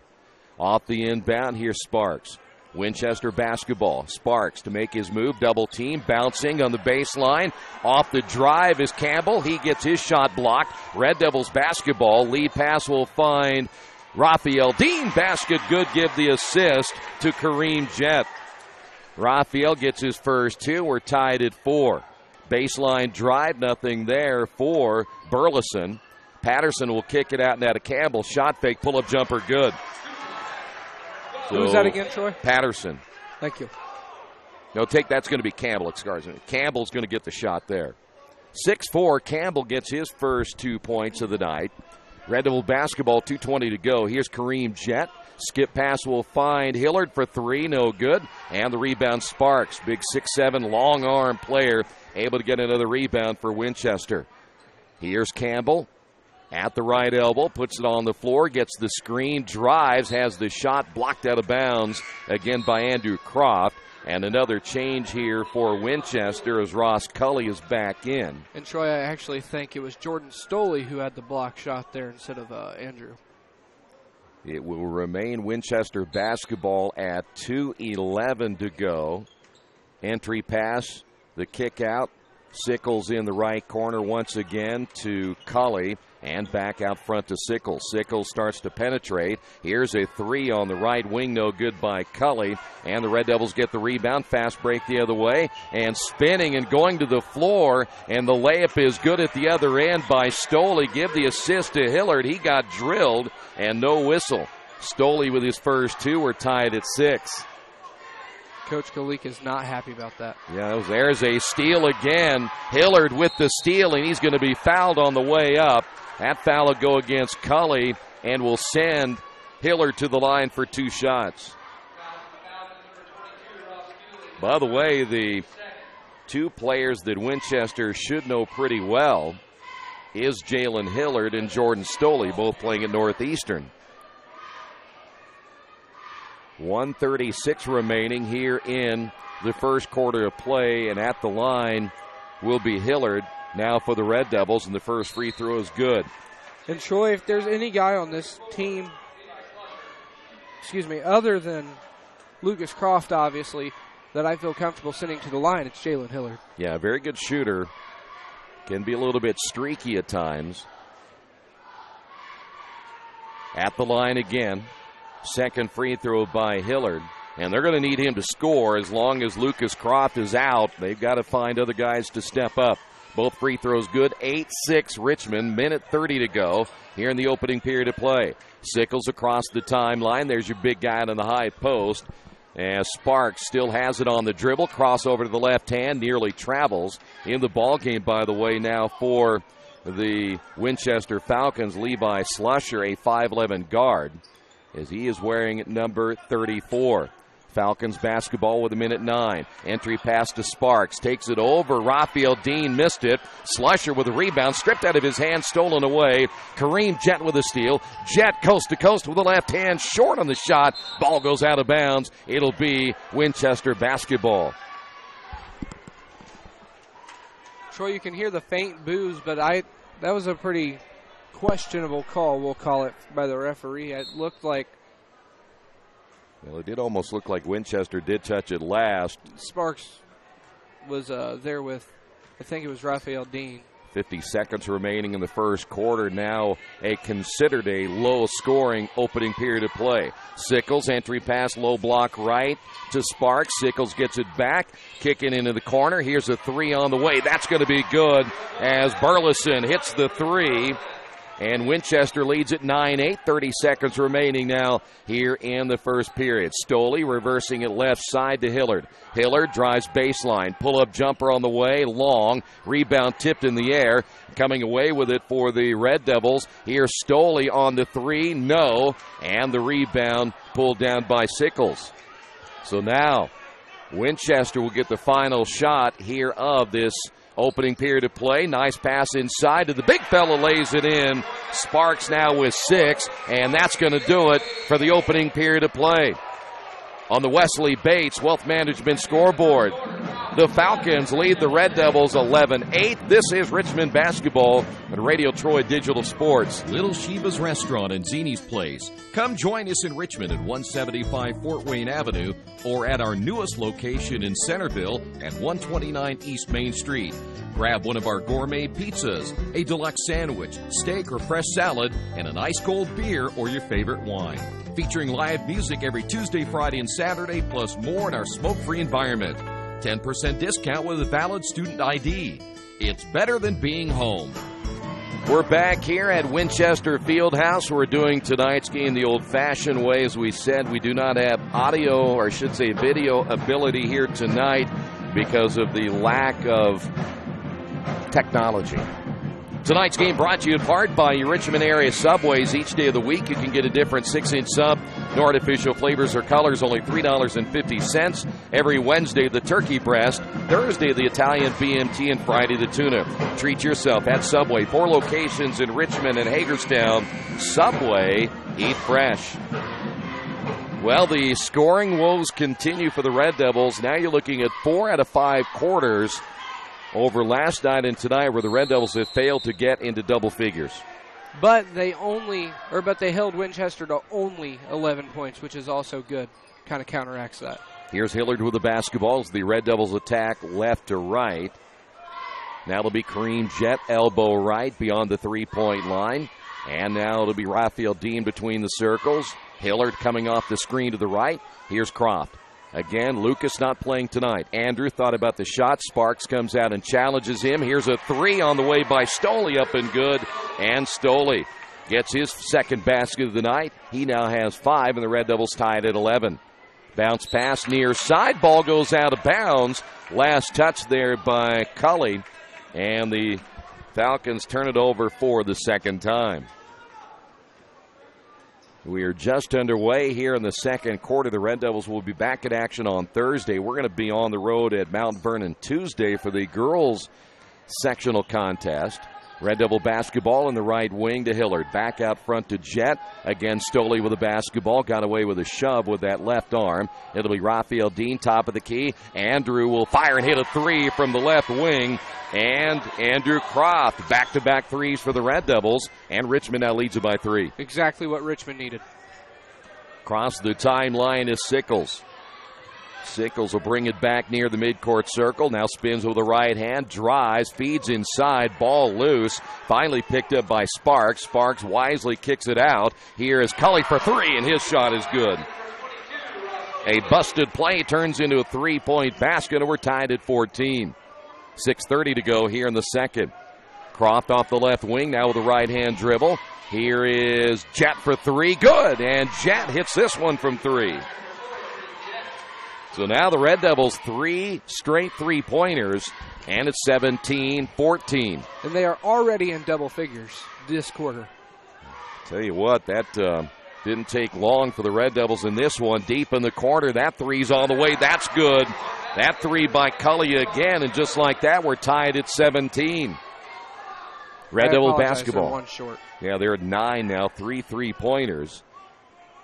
Off the inbound, here's Sparks. Winchester basketball. Sparks to make his move. Double team. Bouncing on the baseline. Off the drive is Campbell. He gets his shot blocked. Red Devils basketball. Lead pass will find Raphael Dean. Basket good. Give the assist to Kareem Jett. Raphael gets his first 2. We're tied at 4. Baseline drive. Nothing there for Burleson. Patterson will kick it out and out of Campbell. Shot fake. Pull-up jumper good.
Who was that again, Troy?
Patterson.
Thank you.
No, that's going to be Campbell. Campbell's going to get the shot there. 6-4, Campbell gets his first 2 points of the night. Red Devil basketball, 2:20 to go. Here's Kareem Jett. Skip pass will find Hillard for 3, no good. And the rebound Sparks. Big 6'7", long arm player, able to get another rebound for Winchester. Here's Campbell. At the right elbow, puts it on the floor, gets the screen, drives, has the shot blocked out of bounds again by Andrew Croft. And another change here for Winchester as Ross Cully is back in.
And Troy, I actually think it was Jordan Stoley who had the block shot there instead of Andrew.
It will remain Winchester basketball at 2:11 to go. Entry pass, the kick out. Sickles in the right corner once again to Cully. And back out front to Sickles. Sickles starts to penetrate. Here's a 3 on the right wing, no good by Cully. And the Red Devils get the rebound. Fast break the other way. And spinning and going to the floor. And the layup is good at the other end by Stoley. Give the assist to Hillard. He got drilled and no whistle. Stoley with his first 2. We're tied at 6.
Coach Kalik is not happy about that.
Yeah, there's a steal again. Hillard with the steal, and he's going to be fouled on the way up. That foul will go against Cully and will send Hillard to the line for 2 shots. By the way, the 2 players that Winchester should know pretty well is Jalen Hillard and Jordan Stoley, both playing at Northeastern. 1:36 remaining here in the first quarter of play, and at the line will be Hillard now for the Red Devils, and the first free throw is good.
And Troy, if there's any guy on this team, other than Lucas Croft, obviously, that I feel comfortable sending to the line, it's Jalen Hillard.
Yeah, very good shooter. Can be a little bit streaky at times. At the line again. Second free throw by Hillard. And they're going to need him to score as long as Lucas Croft is out. They've got to find other guys to step up. Both free throws good. 8-6 Richmond. Minute 30 to go here in the opening period of play. Sickles across the timeline. There's your big guy on the high post. As Sparks still has it on the dribble. Crossover to the left hand. Nearly travels in the ball game, by the way, now for the Winchester Falcons. Levi Slusher, a 5'11 guard, as he is wearing number 34. Falcons basketball with 1:09. Entry pass to Sparks. Takes it over. Raphael Dean missed it. Slusher with a rebound. Stripped out of his hand. Stolen away. Kareem Jett with a steal. Jett coast to coast with the left hand. Short on the shot. Ball goes out of bounds. It'll be Winchester basketball.
Troy, you can hear the faint boos, but that was a pretty questionable call, we'll call it, by the referee. It looked like...
Well, it did almost look like Winchester did touch it last.
Sparks was there with, I think it was Raphael Dean.
50 seconds remaining in the first quarter. Now considered a low-scoring opening period of play. Sickles, entry pass, low block right to Sparks. Sickles gets it back, kicking into the corner. Here's a three on the way. That's going to be good as Burleson hits the three. And Winchester leads at 9-8, 30 seconds remaining now here in the first period. Stoley reversing it left side to Hillard. Hillard drives baseline. Pull-up jumper on the way, long. Rebound tipped in the air. Coming away with it for the Red Devils. Here's Stoley on the three, no. And the rebound pulled down by Sickles. So now Winchester will get the final shot here of this opening period of play. Nice pass inside to the big fella, lays it in. Sparks now with 6, and that's going to do it for the opening period of play. On the Wesley Bates Wealth Management scoreboard, the Falcons lead the Red Devils 11-8. This is Richmond basketball on Radio Troy Digital Sports.
Little Sheba's Restaurant and Zini's Place. Come join us in Richmond at 175 Fort Wayne Avenue or at our newest location in Centerville at 129 East Main Street. Grab one of our gourmet pizzas, a deluxe sandwich, steak or fresh salad, and an ice-cold beer or your favorite wine. Featuring live music every Tuesday, Friday, and Saturday, plus more in our smoke-free environment. 10% discount with a valid student ID. It's better than being home.
We're back here at Winchester Fieldhouse. We're doing tonight's game the old-fashioned way. As we said, we do not have audio, or I should say video ability here tonight because of the lack of technology. Tonight's game brought to you in part by your Richmond area Subways. Each day of the week, you can get a different 6-inch sub. No artificial flavors or colors, only $3.50. Every Wednesday, the turkey breast. Thursday, the Italian BMT. And Friday, the tuna. Treat yourself at Subway. 4 locations in Richmond and Hagerstown. Subway, eat fresh. Well, the scoring woes continue for the Red Devils. Now you're looking at 4 out of 5 quarters over last night and tonight, where the Red Devils have failed to get into double figures.
But they held Winchester to only 11 points, which is also good. Kind of counteracts that.
Here's Hillard with the basketball as the Red Devils attack left to right. Now it'll be Kareem Jett, elbow right beyond the three-point line. And now it'll be Raphael Dean between the circles. Hillard coming off the screen to the right. Here's Croft. Again, Lucas not playing tonight. Andrew thought about the shot. Sparks comes out and challenges him. Here's a three on the way by Stoley, up and good. And Stoley gets his second basket of the night. He now has 5, and the Red Devils tied at 11. Bounce pass near side. Ball goes out of bounds. Last touch there by Cully. And the Falcons turn it over for the second time. We are just underway here in the second quarter. The Red Devils will be back in action on Thursday. We're going to be on the road at Mount Vernon Tuesday for the girls' sectional contest. Red Devil basketball in the right wing to Hillard. Back out front to Jett. Again, Stoley with the basketball. Got away with a shove with that left arm. It'll be Raphael Dean, top of the key. Andrew will fire and hit a three from the left wing. And Andrew Croft, back-to-back threes for the Red Devils. And Richmond now leads it by 3.
Exactly what Richmond needed.
Across the timeline is Sickles. Sickles will bring it back near the midcourt circle. Now spins with the right hand, drives, feeds inside, ball loose. Finally picked up by Sparks. Sparks wisely kicks it out. Here is Cully for 3, and his shot is good. A busted play turns into a three-point basket, and we're tied at 14. 6:30 to go here in the second. Croft off the left wing, now with a right-hand dribble. Here is Jett for 3, good, and Jett hits this one from 3. So now the Red Devils 3 straight three-pointers, and it's 17-14.
And they are already in double figures this quarter.
Tell you what, that didn't take long for the Red Devils in this one. Deep in the corner, that three's all the way. That's good. That three by Cully again, and just like that, we're tied at 17. Red Devil basketball.
One short.
Yeah, they're at 9 now, 3 three-pointers.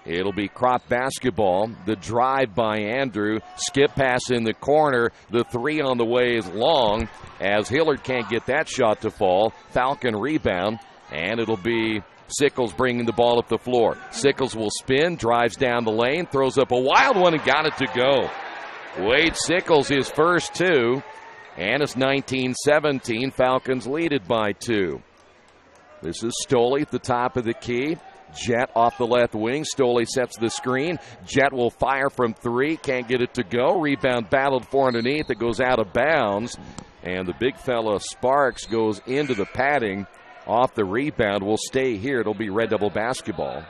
It'll be Croft basketball. The drive by Andrew. Skip pass in the corner. The three on the way is long as Hillard can't get that shot to fall. Falcon rebound, and it'll be Sickles bringing the ball up the floor. Sickles will spin, drives down the lane, throws up a wild one, and got it to go. Wade Sickles, his first 2. And it's 19-17. Falcons lead it by 2. This is Stoley at the top of the key. Jet off the left wing. Stoley sets the screen. Jet will fire from 3. Can't get it to go. Rebound battled for underneath. It goes out of bounds. And the big fella Sparks goes into the padding off the rebound. Will stay here. It'll be Red Devil basketball.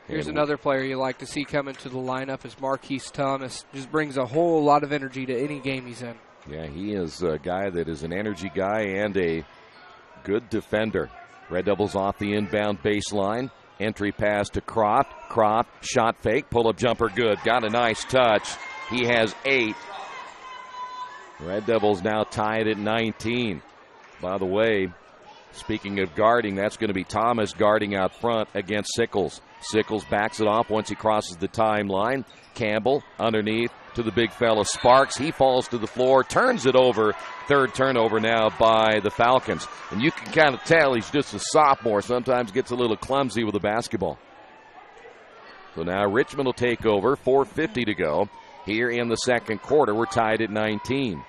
Here's another player you like to see come into the lineup is Marquise Thomas. Just brings a whole lot of energy to any game he's in.
Yeah, he is a guy that is an energy guy and a good defender. Red Devils off the inbound baseline. Entry pass to Croft. Croft, shot fake, pull-up jumper good. Got a nice touch. He has 8. Red Devils now tied at 19. By the way, speaking of guarding, that's going to be Thomas guarding out front against Sickles. Sickles backs it off once he crosses the timeline. Campbell underneath to the big fella Sparks. He falls to the floor, turns it over. Third turnover now by the Falcons. And you can kind of tell he's just a sophomore. Sometimes gets a little clumsy with the basketball. So now Richmond will take over. 4:50 to go here in the second quarter. We're tied at 19.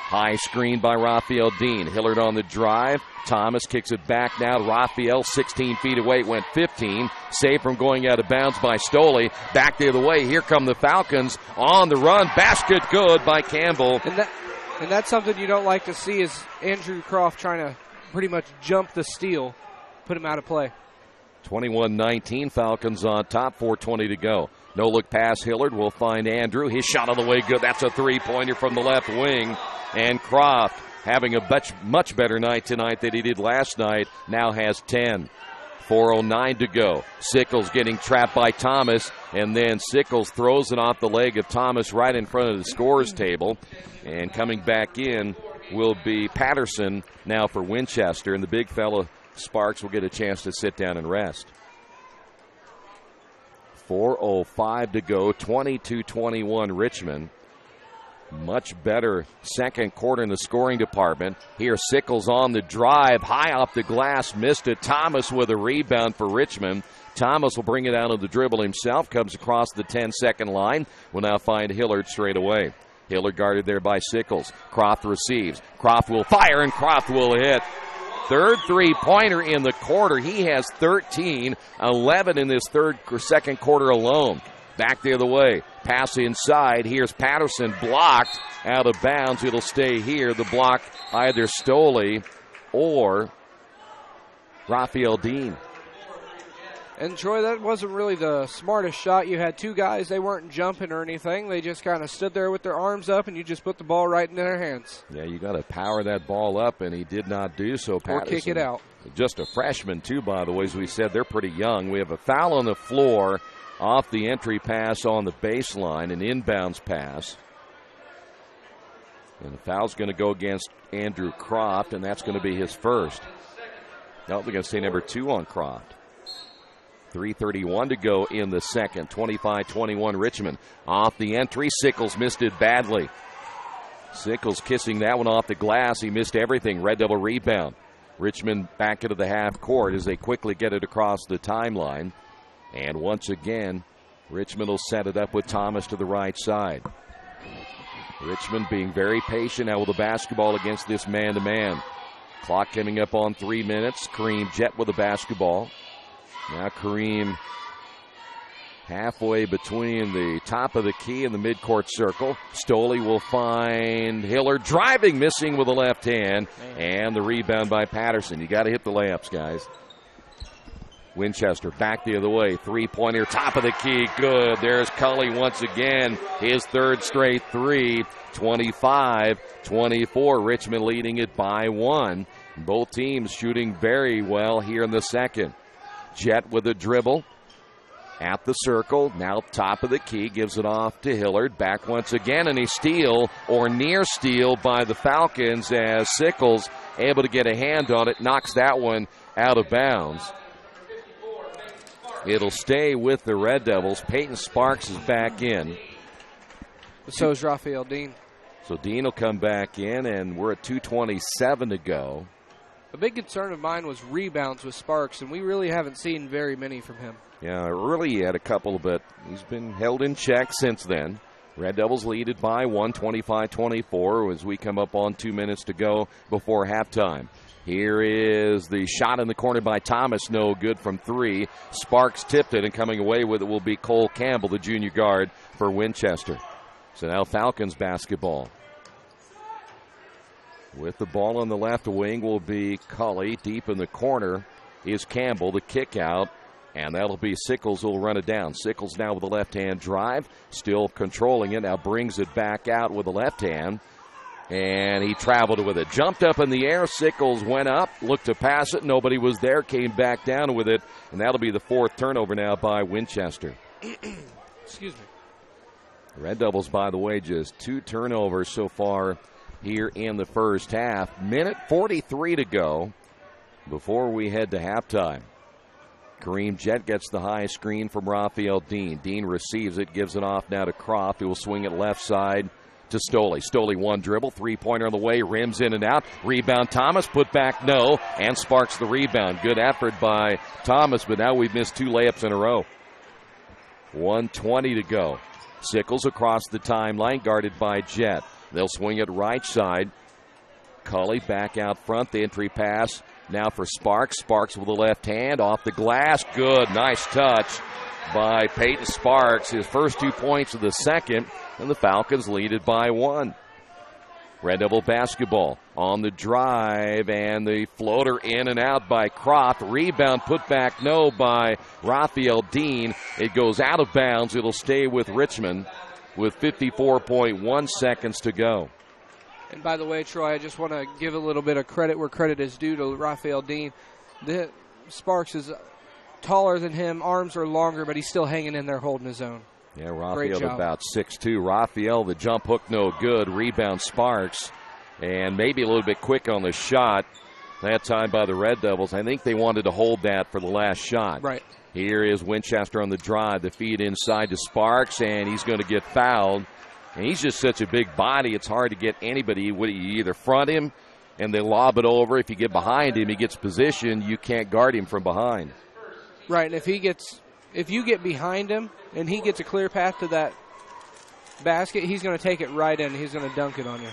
High screen by Raphael Dean. Hillard on the drive. Thomas kicks it back now to Raphael. 16 feet away. It went 15. Saved from going out of bounds by Stoley. Back the other way. Here come the Falcons on the run. Basket good by Campbell.
And that's something you don't like to see is Andrew Croft trying to pretty much jump the steal, put him out of play.
21-19. Falcons on top. 4:20 to go. No-look pass. Hillard will find Andrew. His shot on the way good. That's a three-pointer from the left wing. And Croft, having a much better night tonight than he did last night, now has 10. 4:09 to go. Sickles getting trapped by Thomas, and then Sickles throws it off the leg of Thomas right in front of the scorer's table. And coming back in will be Patterson now for Winchester, and the big fella Sparks will get a chance to sit down and rest. 4:05 to go, 22-21 Richmond. Much better second quarter in the scoring department. Here Sickles on the drive, high off the glass, missed it. Thomas with a rebound for Richmond. Thomas will bring it out of the dribble himself, comes across the 10-second line. Will now find Hillard straight away. Hillard guarded there by Sickles. Croft receives. Croft will fire, and Croft will hit. Third three-pointer in the quarter. He has 13, 11 in this second quarter alone. Back the other way. Pass inside. Here's Patterson blocked out of bounds. It'll stay here. The block either Stoley or Raphael Dean.
And Troy, that wasn't really the smartest shot. You had two guys. They weren't jumping or anything. They just kind of stood there with their arms up, and you just put the ball right in their hands.
Yeah, you got to power that ball up, and he did not do so. Patterson,
or kick it out.
Just a freshman, too, by the way. As we said, they're pretty young. We have a foul on the floor off the entry pass on the baseline, an inbounds pass. And the foul's going to go against Andrew Croft, and that's going to be his first. No, they're going to say number 2 on Croft. 3:31 to go in the second. 25-21 Richmond. Off the entry, Sickles missed it badly. Sickles kissing that one off the glass. He missed everything. Red Devil rebound. Richmond back into the half court as they quickly get it across the timeline. And once again, Richmond will set it up with Thomas to the right side. Richmond being very patient now with the basketball against this man-to-man. Clock coming up on 3 minutes. Kareem Jet with the basketball. Now Kareem halfway between the top of the key and the midcourt circle. Stoley will find Hillard driving, missing with the left hand. And the rebound by Patterson. You got to hit the layups, guys. Winchester back the other way. Three-pointer, top of the key, good. There's Cully once again. His third straight three. 25-24. Richmond leading it by 1. Both teams shooting very well here in the second. Jet with a dribble at the circle. Now top of the key. Gives it off to Hillard. Back once again. And a steal or near steal by the Falcons as Sickles able to get a hand on it. Knocks that one out of bounds. It'll stay with the Red Devils. Peyton Sparks is back in.
So is Raphael Dean.
So Dean will come back in, and we're at 2:27 to go.
A big concern of mine was rebounds with Sparks, and we really haven't seen very many from him.
Yeah, really he had a couple, but he's been held in check since then. Red Devils lead it by 1, 25-24 as we come up on 2 minutes to go before halftime. Here is the shot in the corner by Thomas. No good from 3. Sparks tipped it, and coming away with it will be Cole Campbell, the junior guard for Winchester. So now Falcons basketball. With the ball on the left wing will be Cully. Deep in the corner is Campbell, the kick out. And that'll be Sickles who will run it down. Sickles now with the left-hand drive, still controlling it. Now brings it back out with the left hand. And he traveled with it. Jumped up in the air. Sickles went up, looked to pass it. Nobody was there. Came back down with it. And that'll be the 4th turnover now by Winchester.
Excuse me.
Red Devils, by the way, just 2 turnovers so far here in the first half. Minute 43 to go before we head to halftime. Kareem Jett gets the high screen from Raphael Dean. Dean receives it, gives it off now to Croft, who will swing it left side to Stoley. Stoley one dribble, 3-pointer on the way, rims in and out. Rebound Thomas, put back no, and Sparks the rebound. Good effort by Thomas, but now we've missed 2 layups in a row. 1:20 to go. Sickles across the timeline, guarded by Jett. They'll swing it right side. Cully back out front, the entry pass. Now for Sparks. Sparks with the left hand off the glass. Good. Nice touch by Peyton Sparks. His first 2 points of the second, and the Falcons lead it by 1. Red Devil basketball on the drive, and the floater in and out by Croft. Rebound put back no by Raphael Dean. It goes out of bounds. It'll stay with Richmond with 54.1 seconds to go.
And by the way, Troy, I just want to give a little bit of credit where credit is due to Raphael Dean. Sparks is taller than him, arms are longer, but he's still hanging in there holding his own.
Yeah, Raphael about 6'2". Raphael, the jump hook no good. Rebound Sparks, and maybe a little bit quick on the shot. That time by the Red Devils. I think they wanted to hold that for the last shot.
Right.
Here is Winchester on the drive. The feed inside to Sparks, and he's going to get fouled. And he's just such a big body, it's hard to get anybody. You either front him and they lob it over. If you get behind him, he gets positioned. You can't guard him from behind.
Right, and if you get behind him and he gets a clear path to that basket, he's going to take it right in. He's going to dunk it on you.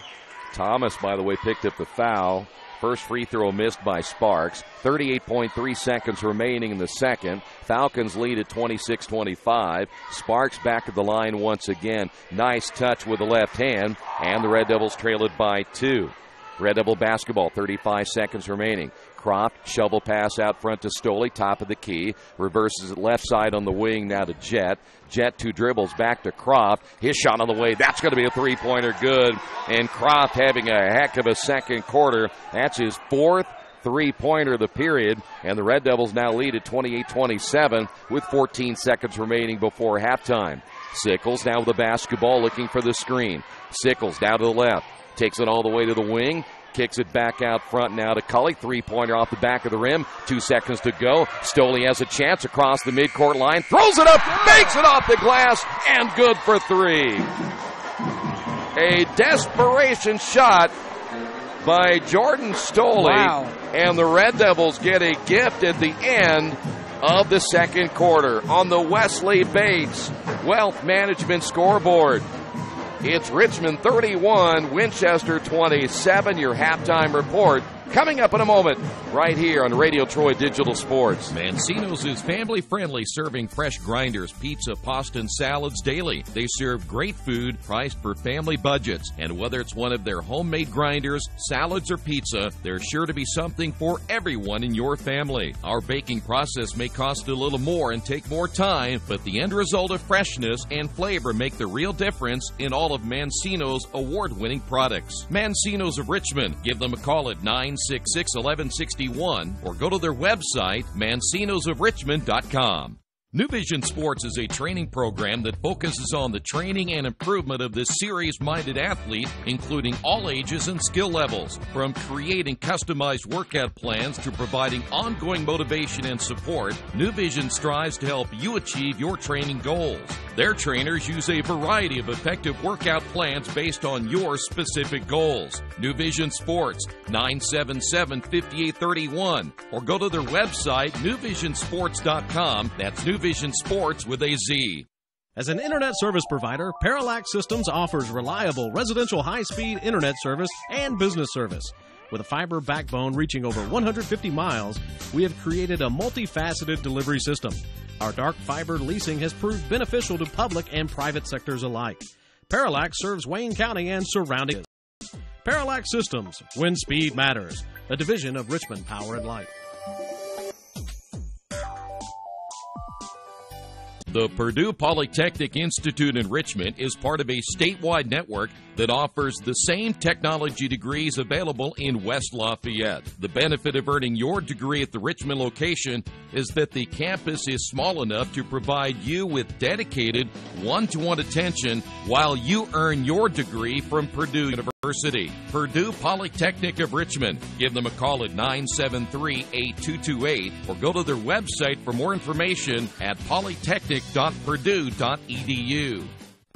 Thomas, by the way, picked up the foul. First free throw missed by Sparks. 38.3 seconds remaining in the second. Falcons lead at 26-25. Sparks back at the line once again. Nice touch with the left hand, and the Red Devils trail it by 2. Red Devil basketball, 35 seconds remaining. Croft, shovel pass out front to Stoley, top of the key. Reverses it left side on the wing now to Jett. Jett 2 dribbles back to Croft. His shot on the way. That's going to be a 3-pointer good. And Croft having a heck of a second quarter. That's his 4th 3-pointer of the period. And the Red Devils now lead at 28-27 with 14 seconds remaining before halftime. Sickles now with the basketball looking for the screen. Sickles down to the left. Takes it all the way to the wing. Kicks it back out front now to Cully. 3-pointer off the back of the rim. 2 seconds to go. Stoley has a chance across the midcourt line. Throws it up. Makes it off the glass. And good for 3. A desperation shot by Jordan Stoley.
Wow.
And the Red Devils get a gift at the end of the second quarter on the Wesley Bates Wealth Management scoreboard. It's Richmond 31, Winchester 27. Your halftime report coming up in a moment right here on Radio Troy Digital Sports.
Mancino's is family-friendly, serving fresh grinders, pizza, pasta, and salads daily. They serve great food priced for family budgets. And whether it's one of their homemade grinders, salads, or pizza, there's sure to be something for everyone in your family. Our baking process may cost a little more and take more time, but the end result of freshness and flavor make the real difference in all of Mancino's award-winning products. Mancino's of Richmond. Give them a call at 966-1161 or go to their website, mancinosofrichmond.com. New Vision Sports is a training program that focuses on the training and improvement of this serious-minded athlete, including all ages and skill levels. From creating customized workout plans to providing ongoing motivation and support, New Vision strives to help you achieve your training goals. Their trainers use a variety of effective workout plans based on your specific goals. New Vision Sports, 977-5831, or go to their website, newvisionsports.com. That's New Vision Sports with a Z. As an internet service provider, Parallax Systems offers reliable residential high-speed internet service and business service. With a fiber backbone reaching over 150 miles, we have created a multifaceted delivery system. Our dark fiber leasing has proved beneficial to public and private sectors alike. Parallax serves Wayne County and surrounding areas. Parallax Systems, when speed matters, a division of Richmond Power and Light.
The Purdue Polytechnic Institute in Richmond is part of a statewide network that offers the same technology degrees available in West Lafayette. The benefit of earning your degree at the Richmond location is that the campus is small enough to provide you with dedicated one-to-one attention while you earn your degree from Purdue University. Purdue Polytechnic of Richmond. Give them a call at 973-8228 or go to their website for more information at polytechnic.purdue.edu.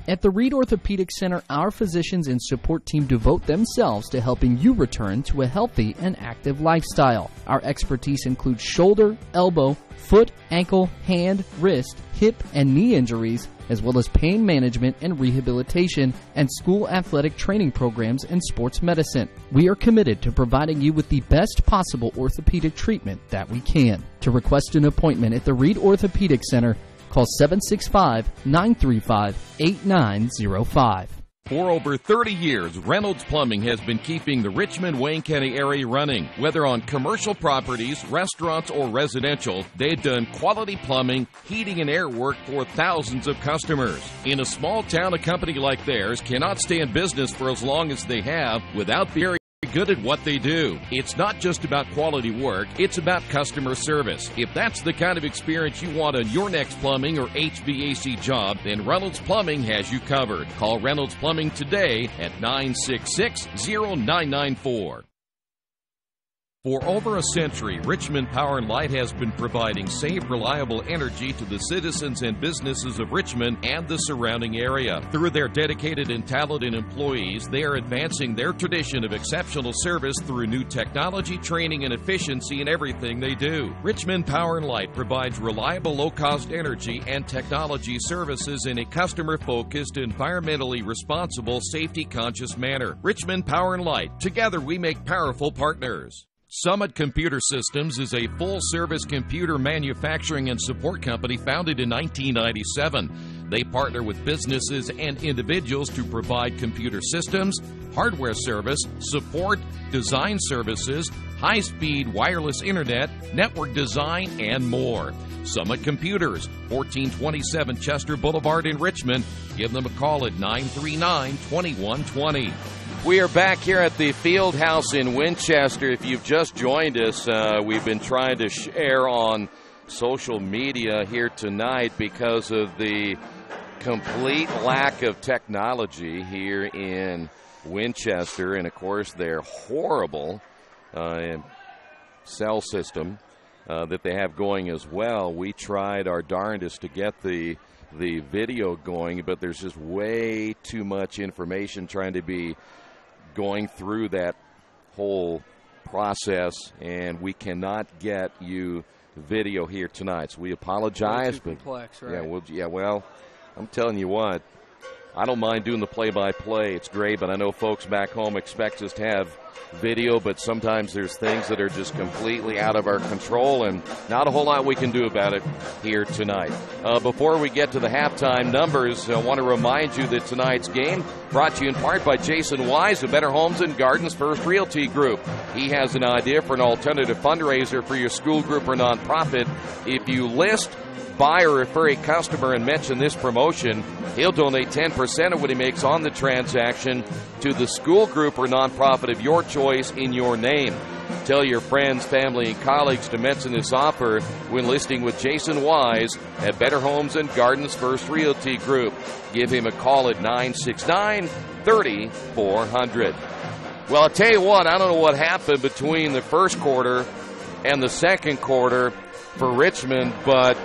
At the Reed Orthopedic Center, our physicians and support team devote themselves to helping you return to a healthy and active lifestyle. Our expertise includes shoulder, elbow, foot, ankle, hand, wrist, hip, and knee injuries, as well as pain management and rehabilitation and school athletic training programs and sports medicine. We are committed to providing you with the best possible orthopedic treatment that we can. To request an appointment at the Reed Orthopedic Center, call 765-935-8905.
For over 30 years, Reynolds Plumbing has been keeping the Richmond-Wayne County area running. Whether on commercial properties, restaurants, or residential, they've done quality plumbing, heating, and air work for thousands of customers. In a small town, a company like theirs cannot stay in business for as long as they have without being good at what they do. It's not just about quality work, it's about customer service. If that's the kind of experience you want on your next plumbing or HVAC job, then Reynolds Plumbing has you covered. Call Reynolds Plumbing today at 966-0994. For over a century, Richmond Power and Light has been providing safe, reliable energy to the citizens and businesses of Richmond and the surrounding area. Through their dedicated and talented employees, they are advancing their tradition of exceptional service through new technology, training, and efficiency in everything they do. Richmond Power and Light provides reliable, low-cost energy and technology services in a customer-focused, environmentally responsible, safety-conscious manner. Richmond Power and Light. Together we make powerful partners. Summit Computer Systems is a full-service computer manufacturing and support company founded in 1997. They partner with businesses and individuals to provide computer systems, hardware service, support, design services, high-speed wireless internet, network design, and more. Summit Computers, 1427 Chester Boulevard in Richmond. Give them a call at 939-2120. We are back here at the Field House in Winchester. If you've just joined us, we've been trying to share on social media here tonight because of the complete lack of technology here in Winchester. And, of course, their horrible cell system that they have going as well. We tried our darndest to get the video going, but there's just way too much information trying to be going through that whole process, and we cannot get you video here tonight. So we apologize.
Too complex, right?
Well, I'm telling you what, I don't mind doing the play-by-play. It's great, but I know folks back home expect us to have video, but sometimes there's things that are just completely out of our control, and not a whole lot we can do about it here tonight. Before we get to the halftime numbers, I want to remind you that tonight's game brought to you in part by Jason Wise of Better Homes and Gardens First Realty Group. He has an idea for an alternative fundraiser for your school group or nonprofit. If you list, buy, or refer a customer and mention this promotion, he'll donate 10% of what he makes on the transaction to the school group or nonprofit of your choice in your name. Tell your friends, family, and colleagues to mention this offer when listing with Jason Wise at Better Homes and Gardens First Realty Group. Give him a call at 969-3400. Well, I'll tell you what, I don't know what happened between the first quarter and the second quarter for Richmond, but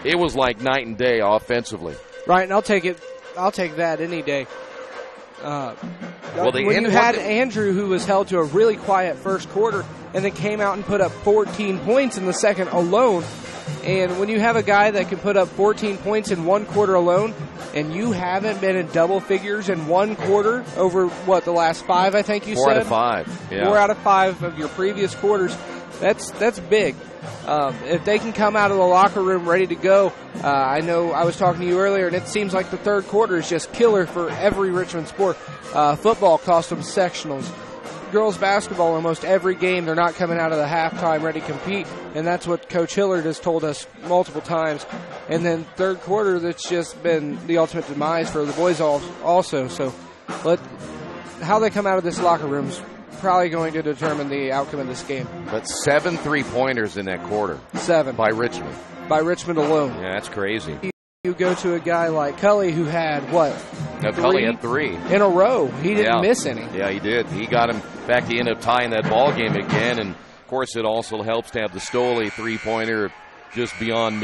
it was like night and day offensively.
Right, and I'll take that any day. When you had Andrew, who was held to a really quiet first quarter, and then came out and put up 14 points in the second alone. And when you have a guy that can put up 14 points in one quarter alone, and you haven't been in double figures in one quarter over, the last 5, I think you said?
4 out of 5, yeah.
4 out of 5 of your previous quarters. That's big. If they can come out of the locker room ready to go, I know I was talking to you earlier, and it seems like the third quarter is just killer for every Richmond sport. Football cost them sectionals. Girls basketball, almost every game, they're not coming out of the halftime ready to compete, and that's what Coach Hillard has told us multiple times. And then third quarter, that's just been the ultimate demise for the boys also. So how they come out of this locker room is probably going to determine the outcome of this game.
But 7 3-pointers in that quarter.
7.
By Richmond.
By Richmond alone.
Yeah, that's crazy.
You go to a guy like Cully who had,
Cully had 3.
In a row. He didn't miss any.
Yeah, he did. He got him back to end up tying that ball game again. And, of course, it also helps to have the Stoley 3-pointer just beyond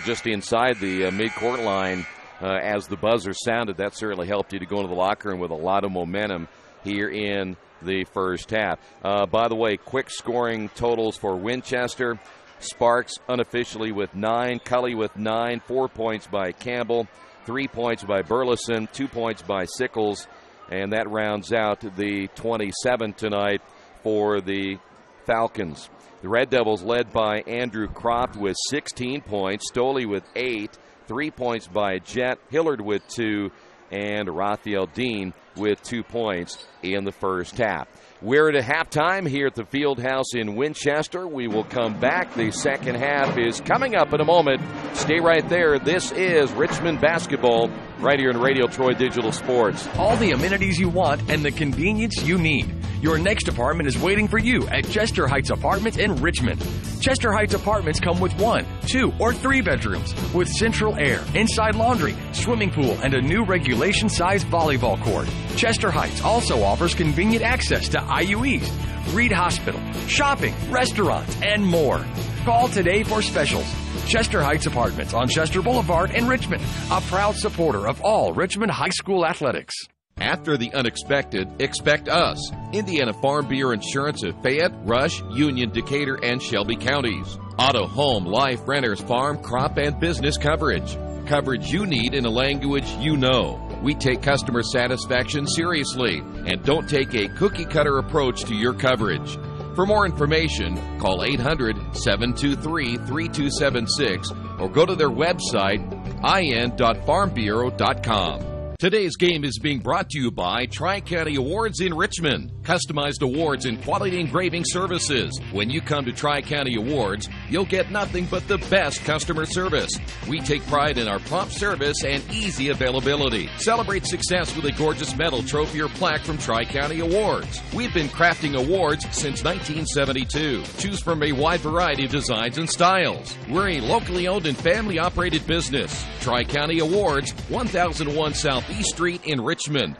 just inside the mid-court line as the buzzer sounded. That certainly helped you to go into the locker room with a lot of momentum here in the first half. By the way, quick scoring totals for Winchester. Sparks unofficially with 9, Cully with 9, 4 points by Campbell, 3 points by Burleson, 2 points by Sickles, and that rounds out the 27 tonight for the Falcons. The Red Devils led by Andrew Croft with 16 points, Stoley with 8, 3 points by Jet, Hillard with 2, and Raphael Dean with 2 points in the first half. We're at a halftime here at the Fieldhouse in Winchester. We will come back. The second half is coming up in a moment. Stay right there. This is Richmond basketball right here in Radio Troy Digital Sports.
All the amenities you want and the convenience you need. Your next apartment is waiting for you at Chester Heights Apartments in Richmond. Chester Heights Apartments come with 1, 2, or 3 bedrooms with central air, inside laundry, swimming pool, and a new regulation-sized volleyball court. Chester Heights also offers convenient access to IU East, Reed Hospital, shopping, restaurants, and more. Call today for specials. Chester Heights Apartments on Chester Boulevard in Richmond, a proud supporter of all Richmond High School athletics.
After the unexpected, expect us. Indiana Farm Bureau Insurance of Fayette, Rush, Union, Decatur, and Shelby counties. Auto, home, life, renters, farm, crop, and business coverage. Coverage you need in a language you know. We take customer satisfaction seriously and don't take a cookie-cutter approach to your coverage. For more information, call 800-723-3276 or go to their website, in.farmbureau.com. Today's game is being brought to you by Tri-County Awards in Richmond. Customized awards and quality engraving services. When you come to Tri-County Awards, you'll get nothing but the best customer service. We take pride in our prompt service and easy availability. Celebrate success with a gorgeous medal, trophy, or plaque from Tri-County Awards. We've been crafting awards since 1972. Choose from a wide variety of designs and styles. We're a locally owned and family-operated business. Tri-County Awards, 1001 South East Street in Richmond.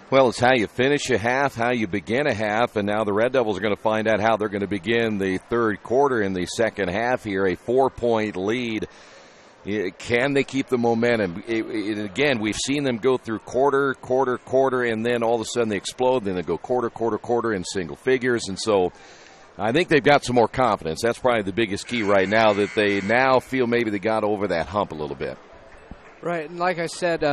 Well, it's how you finish a half, how you begin a half, and now the Red Devils are going to find out how they're going to begin the third quarter in the second half here, a 4-point lead. Can they keep the momentum? Again, we've seen them go through quarter, and then all of a sudden they explode, then they go quarter in single figures, and so I think they've got some more confidence. That's probably the biggest key right now, that they now feel maybe they got over that hump a little bit.
Right, and like I said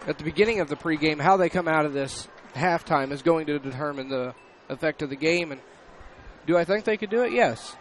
at the beginning of the pregame, how they come out of this halftime is going to determine the effect of the game. And do I think they can do it? Yes.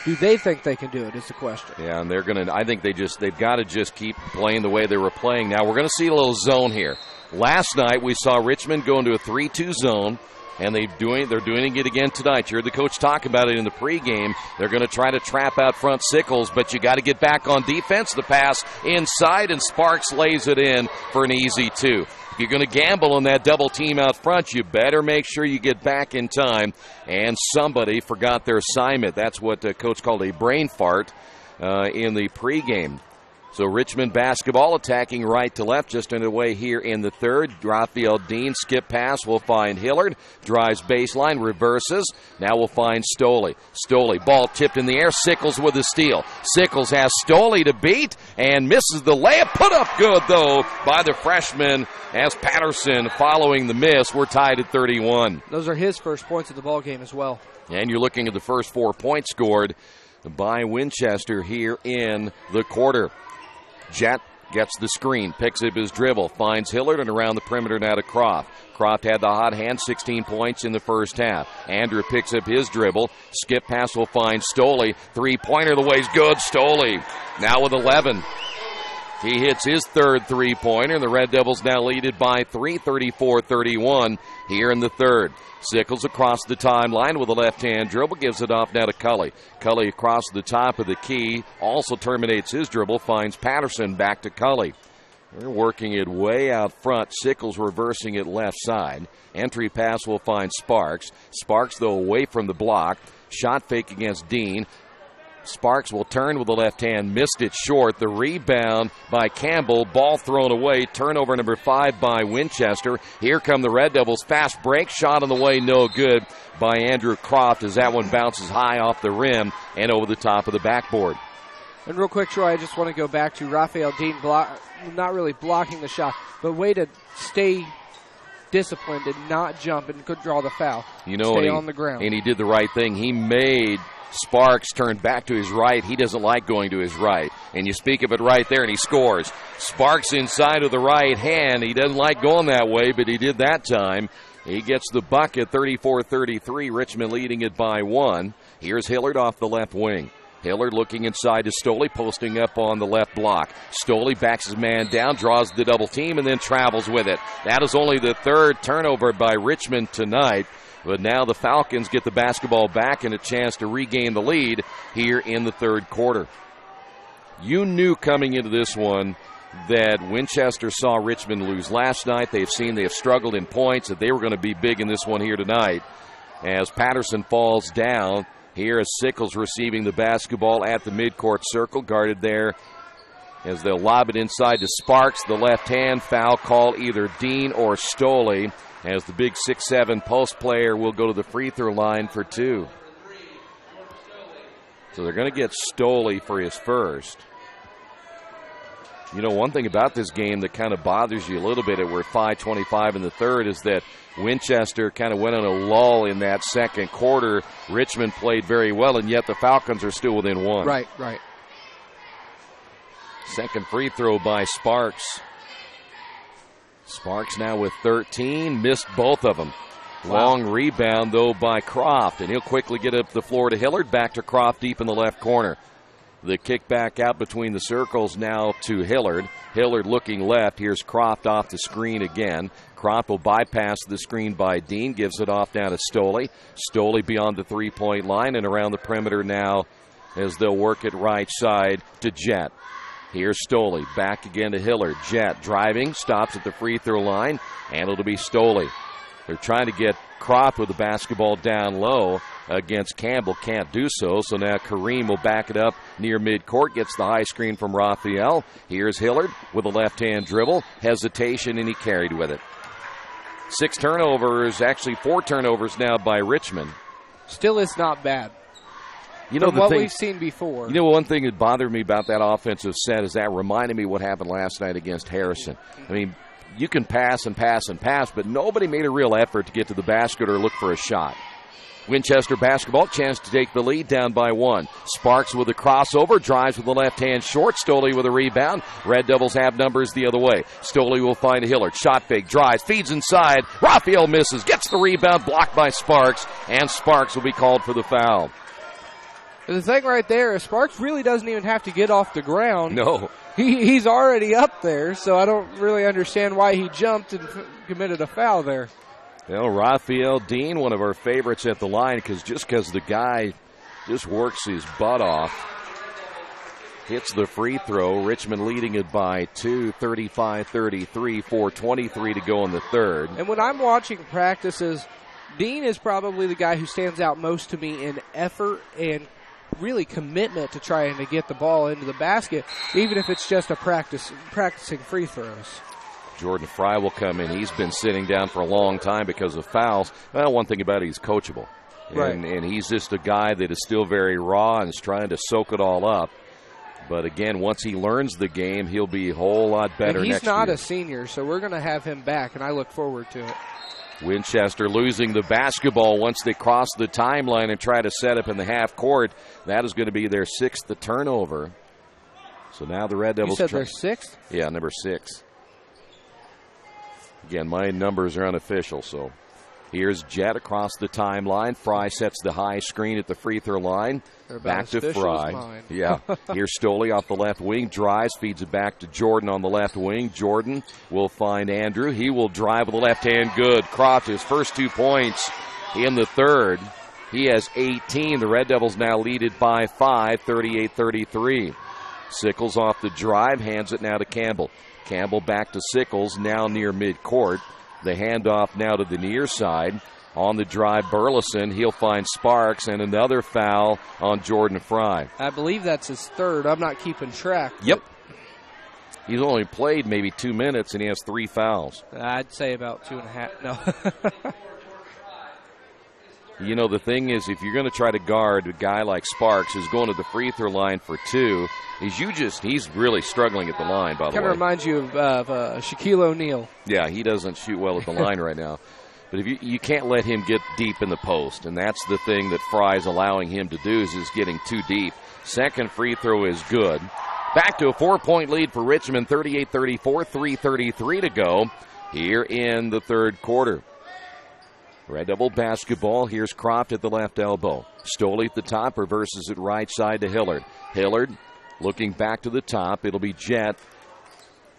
Do they think they can do it is the question.
Yeah, and they're going to. I think they've got to just keep playing the way they were playing. Now we're going to see a little zone here. Last night we saw Richmond go into a 3-2 zone. And they're doing it again tonight. You heard the coach talk about it in the pregame. They're going to try to trap out front Sickles, but you got to get back on defense. The pass inside, and Sparks lays it in for an easy 2. If you're going to gamble on that double team out front, you better make sure you get back in time. And somebody forgot their assignment. That's what the coach called a brain fart in the pregame. So Richmond basketball attacking right to left, just underway here in the third. Raphael Dean, skip pass, will find Hillard. Drives baseline, reverses. Now we'll find Stoley. Stoley, ball tipped in the air. Sickles with the steal. Sickles has Stoley to beat and misses the layup. Put up good, though, by the freshman as Patterson following the miss. We're tied at 31.
Those are his first points of the ball game as well.
And you're looking at the first 4 points scored by Winchester here in the quarter. Jet Gets the screen, picks up his dribble, finds Hillard, and around the perimeter now to Croft. Croft had the hot hand, 16 points in the first half. Andrew picks up his dribble. Skip pass will find Stoley. Three-pointer, the way's good. Stoley now with 11. He hits his third three-pointer, and the Red Devils now lead it by 3, 34-31 here in the third. Sickles across the timeline with a left-hand dribble, gives it off now to Cully. Cully across the top of the key, also terminates his dribble, finds Patterson back to Cully. They're working it way out front. Sickles reversing it left side. Entry pass will find Sparks. Sparks, though, away from the block. Shot fake against Dean. Sparks will turn with the left hand, missed it short. The rebound by Campbell, ball thrown away. Turnover number 5 by Winchester. Here come the Red Devils. Fast break, shot on the way, no good by Andrew Croft as that one bounces high off the rim and over the top of the backboard.
And real quick, Troy, I just want to go back to Raphael Dean, not really blocking the shot, but way to stay disciplined and not jump and could draw the foul. Stay on the ground.
And he did the right thing. He made Sparks turn back to his right. He doesn't like going to his right. And you speak of it right there, and he scores. Sparks inside of the right hand. He doesn't like going that way, but he did that time. He gets the bucket, 34-33. Richmond leading it by 1. Here's Hillard off the left wing. Hillard looking inside to Stoley, posting up on the left block. Stoley backs his man down, draws the double team, and then travels with it. That is only the third turnover by Richmond tonight. But now the Falcons get the basketball back and a chance to regain the lead here in the third quarter. You knew coming into this one that Winchester saw Richmond lose last night. They have struggled in points, that they were going to be big in this one here tonight. As Patterson falls down, here is Sickles receiving the basketball at the midcourt circle, guarded there as they'll lob it inside to Sparks. The left hand foul call, either Dean or Stoley, as the big 6'7" post player will go to the free throw line for 2. So they're going to get Stoley for his first. You know, one thing about this game that kind of bothers you a little bit, we're 5:25 in the third, is that Winchester kind of went on a lull in that second quarter. Richmond played very well, and yet the Falcons are still within 1.
Right.
Second free throw by Sparks. Sparks now with 13, missed both of them. Wow. Long rebound, though, by Croft, and he'll quickly get up the floor to Hillard, back to Croft deep in the left corner. The kick back out between the circles now to Hillard. Hillard looking left. Here's Croft off the screen again. Croft will bypass the screen by Dean, gives it off now to Stoley. Stoley beyond the three-point line and around the perimeter now as they'll work it right side to Jett. Here's Stoley, back again to Hillard. Jett driving, stops at the free throw line, and it'll be Stoley. They're trying to get Croft with the basketball down low against Campbell. Can't do so, so now Kareem will back it up near midcourt, gets the high screen from Raphael. Here's Hillard with a left-hand dribble. Hesitation, and he carried with it. 6 turnovers, actually 4 turnovers now by Richmond.
Still is not bad.
You know,
what we've seen before.
You know, one thing that bothered me about that offensive set is that reminded me what happened last night against Harrison. I mean, you can pass and pass and pass, but nobody made a real effort to get to the basket or look for a shot. Winchester basketball, chance to take the lead, down by 1. Sparks with a crossover, drives with the left hand short. Stoley with a rebound. Red Devils have numbers the other way. Stoley will find Hillard. Shot fake, drives, feeds inside. Raphael misses, gets the rebound, blocked by Sparks, and Sparks will be called for the foul.
The thing right there is Sparks really doesn't even have to get off the ground.
No.
He's already up there, so I don't really understand why he jumped and committed a foul there.
Well, Raphael Dean, one of our favorites at the line, because the guy just works his butt off. Hits the free throw. Richmond leading it by 2, 35-33, 4:23 to go in the third.
And when I'm watching practices, Dean is probably the guy who stands out most to me in effort and really commitment to trying to get the ball into the basket, even if it's just practicing free throws.
Jordan Fry will come in. He's been sitting down for a long time because of fouls. Well, one thing about it, he's coachable.
Right.
And he's just a guy that is still very raw and is trying to soak it all up. But again, once he learns the game, he'll be a whole lot better next year.
He's not a senior, so we're going to have him back, and I look forward to it.
Winchester losing the basketball once they cross the timeline and try to set up in the half court. That is going to be their 6th turnover. So now the Red Devils.
You said they're 6th?
Yeah, number 6. Again, my numbers are unofficial, so here's Jett across the timeline. Fry sets the high screen at the free throw line. Back to Fry. Yeah. Here's Stoley off the left wing. Drives, feeds it back to Jordan on the left wing. Jordan will find Andrew. He will drive with the left hand. Good. Croft, his first 2 points in the third. He has 18. The Red Devils now lead it by 5, 38-33. Sickles off the drive, hands it now to Campbell. Campbell back to Sickles, now near midcourt. The handoff now to the near side. On the drive, Burleson. He'll find Sparks, and another foul on Jordan Fry.
I believe that's his third. I'm not keeping track.
Yep. He's only played maybe 2 minutes, and he has 3 fouls.
I'd say about 2.5. No.
You know, the thing is, if you're going to try to guard a guy like Sparks who's going to the free throw line for 2, he's really struggling at the line, by the way.
Kind of reminds you of Shaquille O'Neal.
Yeah, he doesn't shoot well at the line right now. But if you can't let him get deep in the post, and that's the thing that Fry's allowing him to do is getting too deep. Second free throw is good. Back to a 4-point lead for Richmond, 38-34, 3:33 to go here in the third quarter. Red Devil basketball. Here's Croft at the left elbow. Stoley at the top, reverses it right side to Hillard. Hillard looking back to the top. It'll be Jett.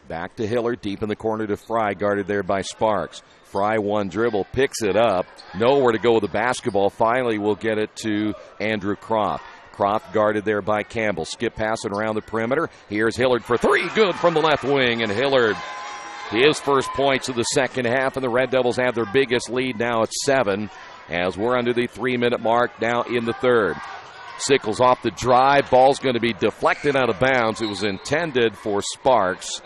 Back to Hillard, deep in the corner to Fry, guarded there by Sparks. Fry one dribble, picks it up. Nowhere to go with the basketball. Finally will get it to Andrew Croft. Croft guarded there by Campbell. Skip passing around the perimeter. Here's Hillard for 3. Good from the left wing, and Hillard, his first points of the second half, and the Red Devils have their biggest lead now at 7 as we're under the 3-minute mark now in the third. Sickles off the drive. Ball's going to be deflected out of bounds. It was intended for Sparks,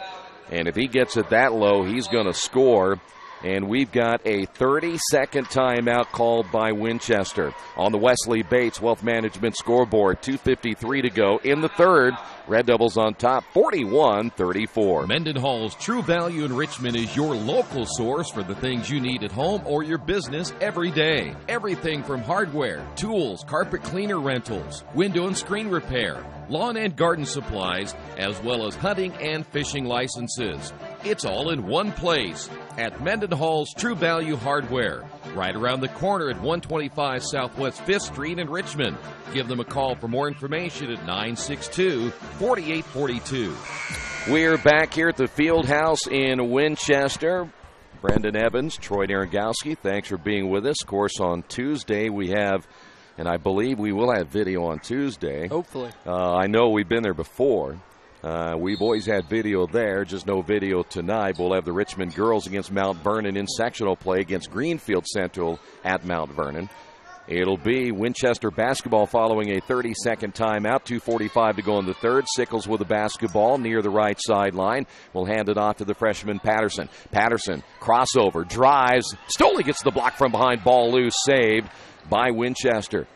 and if he gets it that low, he's going to score. And we've got a 30-second timeout called by Winchester on the Wesley Bates Wealth Management scoreboard. 2:53 to go in the third. Red Devils on top, 41-34.
Mendenhall's True Value in Richmond is your local source for the things you need at home or your business every day. Everything from hardware, tools, carpet cleaner rentals, window and screen repair, lawn and garden supplies, as well as hunting and fishing licenses. It's all in one place at Mendenhall's True Value Hardware, right around the corner at 125 Southwest 5th Street in Richmond. Give them a call for more information at 962-4842.
We're back here at the Fieldhouse in Winchester. Brendan Evans, Troy Naragowski, thanks for being with us. Of course, on Tuesday we have, and I believe we will have video on Tuesday.
Hopefully.
I know we've been there before. We've always had video there, just no video tonight. We'll have the Richmond girls against Mount Vernon in sectional play against Greenfield Central at Mount Vernon. It'll be Winchester basketball following a 30-second timeout. 2:45 to go in the third. Sickles with the basketball near the right sideline. We'll hand it off to the freshman Patterson. Patterson, crossover, drives. Stoley gets the block from behind. Ball loose, saved by Winchester.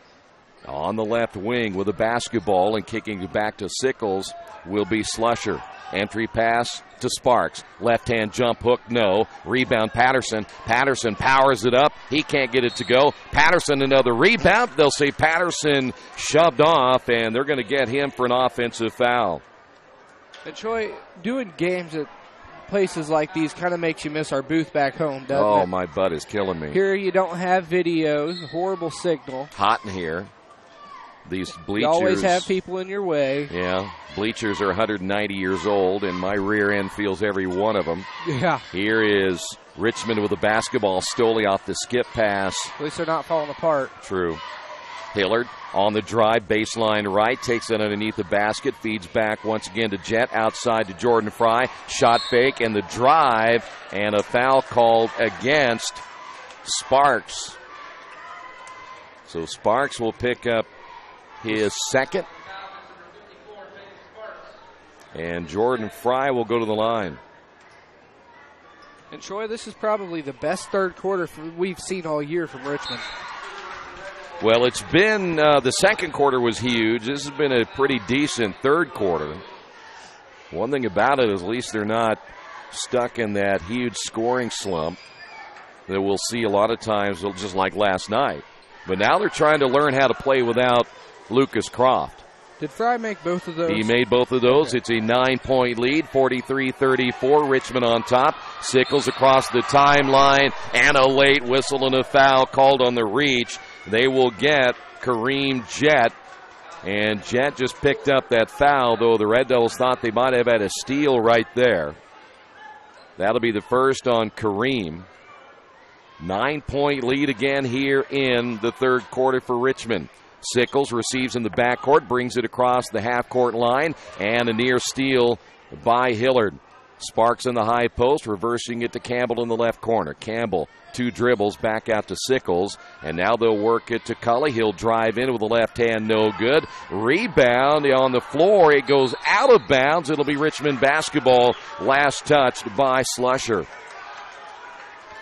On the left wing with the basketball and kicking it back to Sickles will be Slusher. Entry pass to Sparks. Left-hand jump hook, no. Rebound, Patterson. Patterson powers it up. He can't get it to go. Patterson, another rebound. They'll say Patterson shoved off, and they're going to get him for an offensive foul.
And Troy, doing games at places like these kind of makes you miss our booth back home, doesn't it?
Oh, my butt is killing me.
Here you don't have videos. Horrible signal.
Hot in here. These bleachers.
You always have people in your way.
Yeah. Bleachers are 190 years old, and my rear end feels every one of them.
Yeah.
Here is Richmond with the basketball. Stoley off the skip pass.
At least they're not falling apart.
True. Hillard on the drive, baseline right, takes it underneath the basket, feeds back once again to Jett, outside to Jordan Fry. Shot fake, and the drive, and a foul called against Sparks. So Sparks will pick up his second. And Jordan Fry will go to the line.
And Troy, this is probably the best third quarter we've seen all year from Richmond.
Well, it's been, the second quarter was huge. This has been a pretty decent third quarter. One thing about it is at least they're not stuck in that huge scoring slump that we'll see a lot of times, just like last night. But now they're trying to learn how to play without Lucas Croft.
Did Fry make both of those?
He made both of those.
Okay.
It's a 9-point lead, 43-34. Richmond on top. Sickles across the timeline, and a late whistle and a foul called on the reach. They will get Kareem Jett. And Jett just picked up that foul, though the Red Devils thought they might have had a steal right there. That'll be the first on Kareem. 9-point lead again here in the third quarter for Richmond. Sickles receives in the backcourt, brings it across the half-court line, and a near steal by Hillard. Sparks in the high post, reversing it to Campbell in the left corner. Campbell, 2 dribbles, back out to Sickles, and now they'll work it to Cully. He'll drive in with the left hand, no good. Rebound on the floor. It goes out of bounds. It'll be Richmond basketball, last touched by Slusher.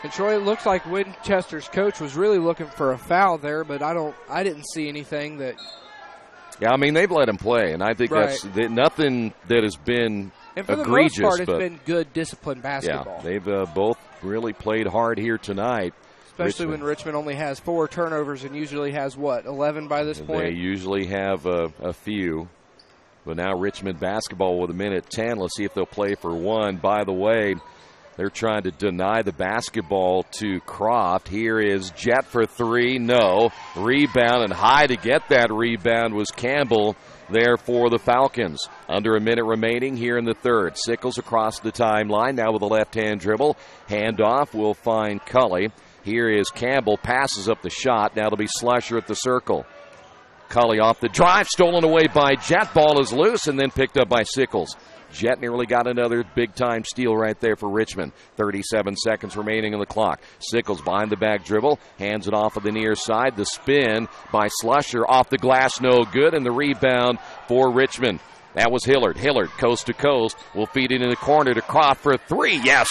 And Troy, it looks like Winchester's coach was really looking for a foul there, but I didn't see anything that.
Yeah, I mean, they've let him play, and I think
Right.
that's nothing that has been
And for
egregious.
the most part, it's
but
been good, disciplined basketball.
Yeah, they've both really played hard here tonight.
Especially when Richmond only has 4 turnovers and usually has, 11 by this point?
They usually have a few. But now Richmond basketball with 1:10. Let's see if they'll play for one. By the way, they're trying to deny the basketball to Croft. Here is Jett for 3. No. Rebound, and high to get that rebound was Campbell there for the Falcons. Under a minute remaining here in the third. Sickles across the timeline, now with a left-hand dribble. Handoff will find Cully. Here is Campbell, passes up the shot. Now it'll be Slusher at the circle. Cully off the drive, stolen away by Jett. Ball is loose and then picked up by Sickles. Jett nearly got another big-time steal right there for Richmond. 37 seconds remaining on the clock. Sickles behind the back dribble, hands it off of the near side. The spin by Slusher off the glass, no good, and the rebound for Richmond. That was Hillard. Hillard, coast to coast, will feed it in the corner to Croft for 3. Yes!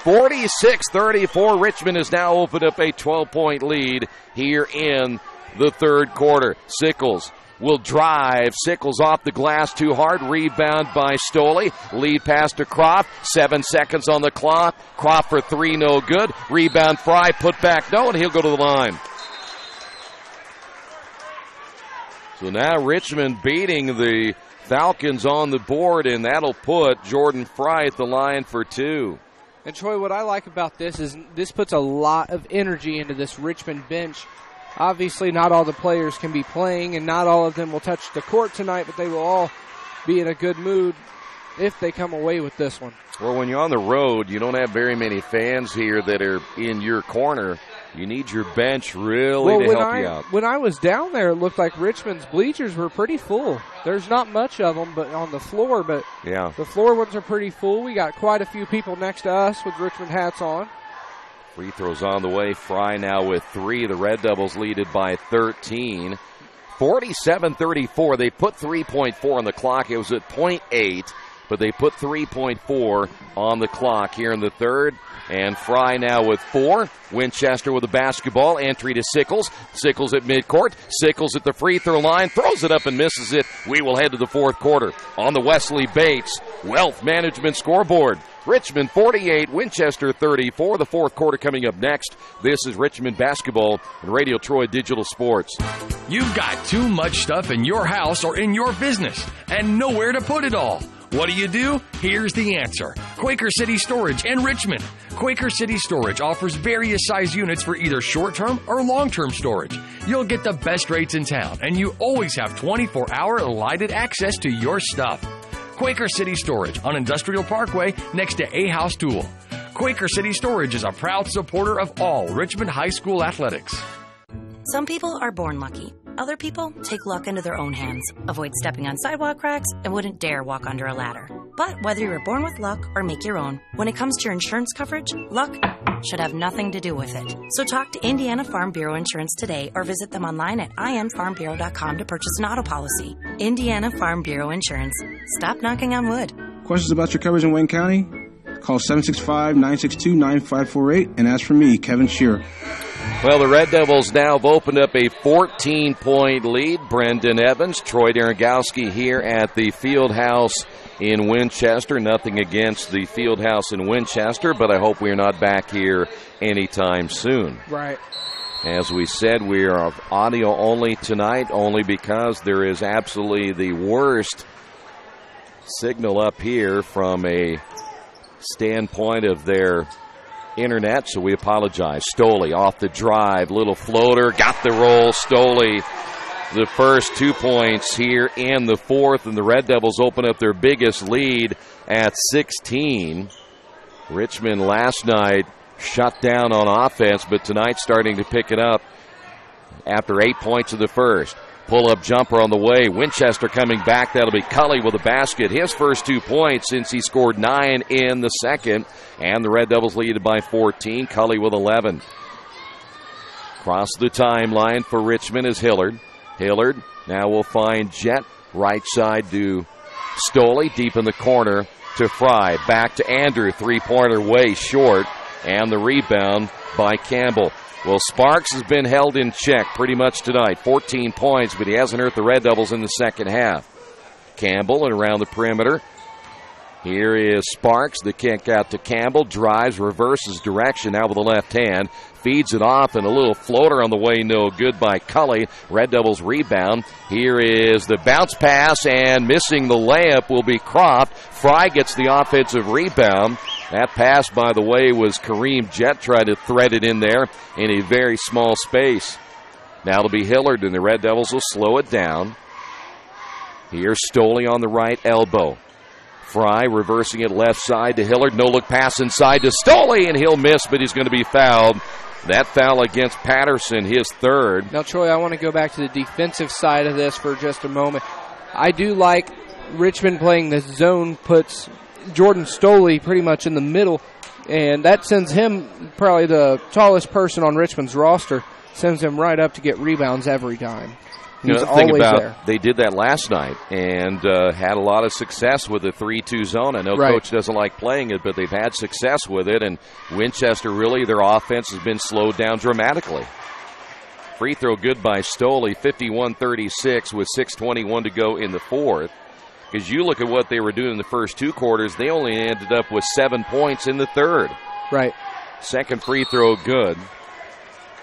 46-34. Richmond has now opened up a 12-point lead here in the third quarter. Sickles will drive. Sickles off the glass too hard. Rebound by Stoley. Lead pass to Croft. 7 seconds on the clock. Croft for 3, no good. Rebound Fry, put back, no, and he'll go to the line. So now Richmond beating the Falcons on the board, and that'll put Jordan Fry at the line for 2.
And Troy, what I like about this is this puts a lot of energy into this Richmond bench. Obviously, not all the players can be playing, and not all of them will touch the court tonight, but they will all be in a good mood if they come away with this one.
Well, when you're on the road, you don't have very many fans here that are in your corner. You need your bench really to help you out.
When I was down there, it looked like Richmond's bleachers were pretty full. There's not much of them but on the floor, but
yeah,
the floor ones are pretty full. We got quite a few people next to us with Richmond hats on.
Free throws on the way. Fry now with 3. The Red Devils lead it by 13. 47-34. They put 3.4 on the clock. It was at .8, but they put 3.4 on the clock here in the third. And Fry now with 4. Winchester with the basketball. Entry to Sickles. Sickles at midcourt. Sickles at the free throw line. Throws it up and misses it. We will head to the fourth quarter on the Wesley Bates Wealth Management scoreboard. Richmond 48, Winchester 34. The fourth quarter coming up next. This is Richmond basketball and Radio Troy Digital Sports.
You've got too much stuff in your house or in your business and nowhere to put it all. What do? Here's the answer. Quaker City Storage in Richmond. Quaker City Storage offers various size units for either short-term or long-term storage. You'll get the best rates in town, and you always have 24-hour lighted access to your stuff. Quaker City Storage on Industrial Parkway next to A House Tool. Quaker City Storage is a proud supporter of all Richmond High School athletics.
Some people are born lucky. Other people take luck into their own hands, avoid stepping on sidewalk cracks, and wouldn't dare walk under a ladder. But whether you were born with luck or make your own, when it comes to your insurance coverage, luck should have nothing to do with it. So talk to Indiana Farm Bureau Insurance today or visit them online at infarmbureau.com to purchase an auto policy. Indiana Farm Bureau Insurance. Stop knocking on wood.
Questions about your coverage in Wayne County? Call 765-962-9548 and ask for me, Kevin Shearer.
Well, the Red Devils now have opened up a 14-point lead. Brendan Evans, Troy Darengowski here at the Fieldhouse in Winchester. Nothing against the Fieldhouse in Winchester, but I hope we're not back here anytime soon.
Right.
As we said, we are audio only tonight, only because there is absolutely the worst signal up here from a standpoint of their internet, so we apologize. Stoley off the drive, little floater, got the roll. Stoley, the first 2 points here in the fourth, and the Red Devils open up their biggest lead at 16. Richmond last night shut down on offense, but tonight starting to pick it up after 8 points of the first. Pull-up jumper on the way. Winchester coming back. That'll be Cully with a basket. His first 2 points since he scored 9 in the second. And the Red Devils lead by 14. Cully with 11. Across the timeline for Richmond is Hillard. Hillard now will find Jet. Right side to Stoley. Deep in the corner to Fry. Back to Andrew. Three-pointer way short. And the rebound by Campbell. Well, Sparks has been held in check pretty much tonight. 14 points, but he hasn't hurt the Red Devils in the second half. Campbell and around the perimeter. Here is Sparks. The kick out to Campbell. Drives, reverses direction now with the left hand. Feeds it off, and a little floater on the way, no good by Cully. Red Devils rebound. Here is the bounce pass, and missing the layup will be Croft. Fry gets the offensive rebound. That pass, by the way, was Kareem Jet trying to thread it in there in a very small space. Now it'll be Hillard, and the Red Devils will slow it down. Here's Stoley on the right elbow. Fry reversing it left side to Hillard. No-look pass inside to Stoley, and he'll miss, but he's going to be fouled. That foul against Patterson, his third.
Now, Troy, I want to go back to the defensive side of this for just a moment. I do like Richmond playing this zone, puts Jordan Stoley pretty much in the middle, and that sends him, probably the tallest person on Richmond's roster, sends him right up to get rebounds every time. He's always there.
They did that last night and had a lot of success with the 3-2 zone. I know Coach doesn't like playing it, but they've had success with it, and Winchester, really, their offense has been slowed down dramatically. Free throw good by Stoley, 51-36 with 6:21 to go in the fourth. Because you look at what they were doing in the first 2 quarters, they only ended up with 7 points in the third.
Right.
Second free throw good.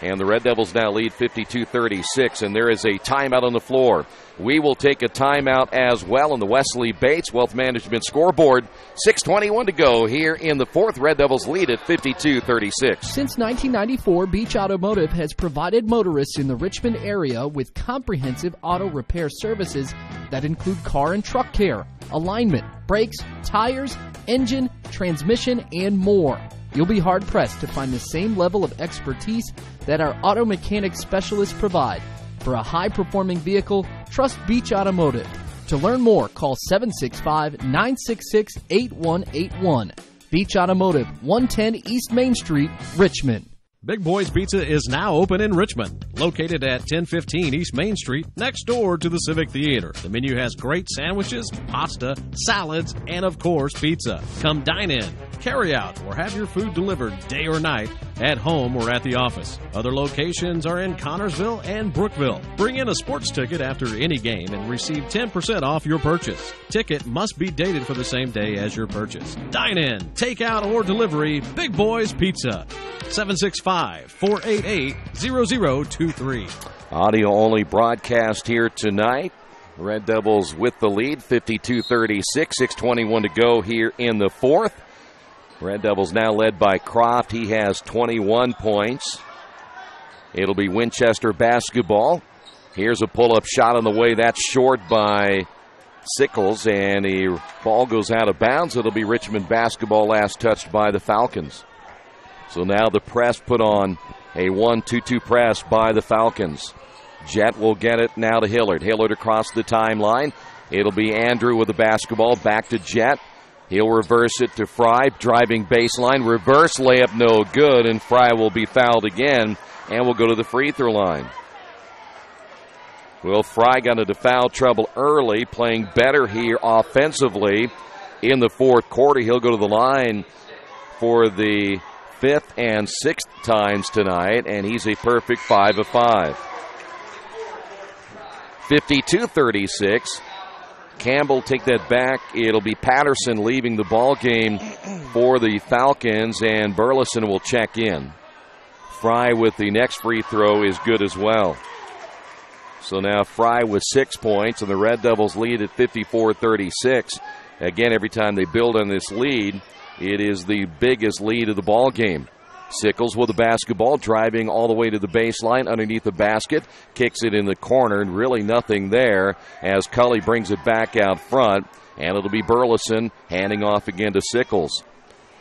And the Red Devils now lead 52-36, and there is a timeout on the floor. We will take a timeout as well on the Wesley Bates Wealth Management scoreboard. 6:21 to go here in the fourth. Red Devils lead at 52-36.
Since 1994, Beach Automotive has provided motorists in the Richmond area with comprehensive auto repair services that include car and truck care, alignment, brakes, tires, engine, transmission, and more. You'll be hard-pressed to find the same level of expertise that our auto mechanic specialists provide. For a high-performing vehicle, trust Beach Automotive. To learn more, call 765-966-8181. Beach Automotive, 110 East Main Street, Richmond.
Big Boys Pizza is now open in Richmond, located at 1015 East Main Street, next door to the Civic Theater. The menu has great sandwiches, pasta, salads, and of course, pizza. Come dine in, carry out, or have your food delivered day or night, at home or at the office. Other locations are in Connorsville and Brookville. Bring in a sports ticket after any game and receive 10% off your purchase. Ticket must be dated for the same day as your purchase. Dine in, take out, or delivery, Big Boys Pizza. 765-488-0023.
Audio only broadcast here tonight. Red Devils with the lead, 52-36, 6:21 to go here in the fourth. Red Devils now led by Croft. He has 21 points. It'll be Winchester basketball. Here's a pull-up shot on the way. That's short by Sickles, and the ball goes out of bounds. It'll be Richmond basketball, last touched by the Falcons. So now the press put on, a 1-2-2 press by the Falcons. Jet will get it now to Hillard. Hillard across the timeline. It'll be Andrew with the basketball. Back to Jet. He'll reverse it to Fry. Driving baseline. Reverse layup no good, and Fry will be fouled again and will go to the free throw line. Well, Fry got into foul trouble early, playing better here offensively in the fourth quarter. He'll go to the line for the 5th and 6th times tonight, and he's a perfect 5 of 5. 52-36. Campbell take that back. It'll be Patterson leaving the ball game for the Falcons, and Burleson will check in. Fry with the next free throw is good as well. So now Fry with 6 points, and the Red Devils lead at 54-36. Again, every time they build on this lead, it is the biggest lead of the ball game. Sickles with the basketball, driving all the way to the baseline underneath the basket, kicks it in the corner, and really nothing there as Cully brings it back out front, and it'll be Burleson handing off again to Sickles.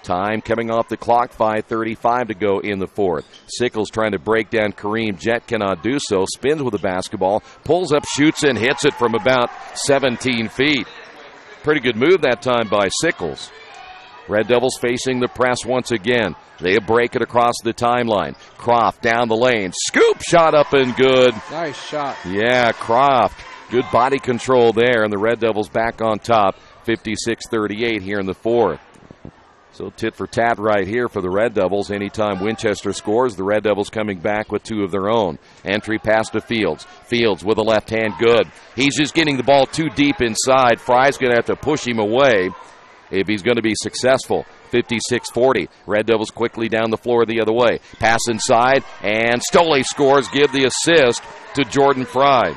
Time coming off the clock, 5:35 to go in the fourth. Sickles trying to break down Kareem Jett, cannot do so, spins with the basketball, pulls up, shoots, and hits it from about 17 feet. Pretty good move that time by Sickles. Red Devils facing the press once again. They break it across the timeline. Croft down the lane. Scoop shot up and good.
Nice shot.
Yeah, Croft. Good body control there, and the Red Devils back on top, 56-38 here in the fourth. So tit for tat right here for the Red Devils. Anytime Winchester scores, the Red Devils coming back with two of their own. Entry pass to Fields. Fields with a left hand, good. He's just getting the ball too deep inside. Fry's going to have to push him away if he's going to be successful. 56-40. Red Devils quickly down the floor the other way. Pass inside, and Stoley scores. Give the assist to Jordan Fry.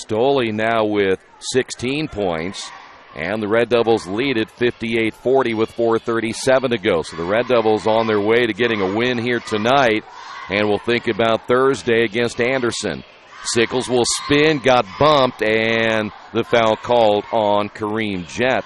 Stoley now with 16 points, and the Red Devils lead at 58-40 with 4:37 to go. So the Red Devils on their way to getting a win here tonight, and we'll think about Thursday against Anderson. Sickles will spin, got bumped, and the foul called on Kareem Jett.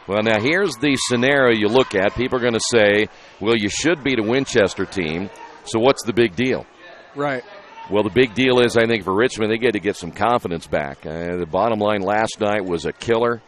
Well, now here's the scenario you look at. People are going to say, well, you should beat a Winchester team, so what's the big deal?
Right.
Well, the big deal is, I think, for Richmond, they get to get some confidence back. The bottom line last night was a killer,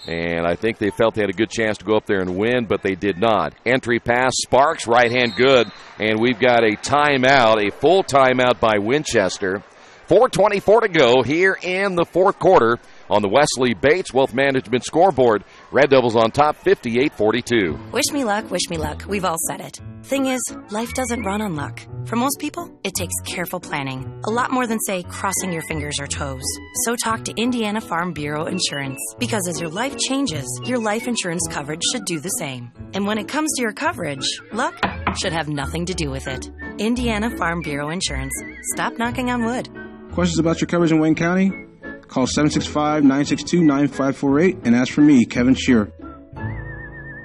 and I think they felt they had a good chance to go up there and win, but they did not. Entry pass, Sparks, right hand good, and we've got a timeout, a full timeout by Winchester. 4:24 to go here in the fourth quarter on the Wesley Bates Wealth Management scoreboard. Red Devils on top, 58-42.
Wish me luck, wish me luck. We've all said it. Thing is, life doesn't run on luck. For most people, it takes careful planning. A lot more than, say, crossing your fingers or toes. So talk to Indiana Farm Bureau Insurance. Because as your life changes, your life insurance coverage should do the same. And when it comes to your coverage, luck should have nothing to do with it. Indiana Farm Bureau Insurance. Stop knocking on wood.
Questions about your coverage in Wayne County? Call 765-962-9548 and ask for me, Kevin Shearer.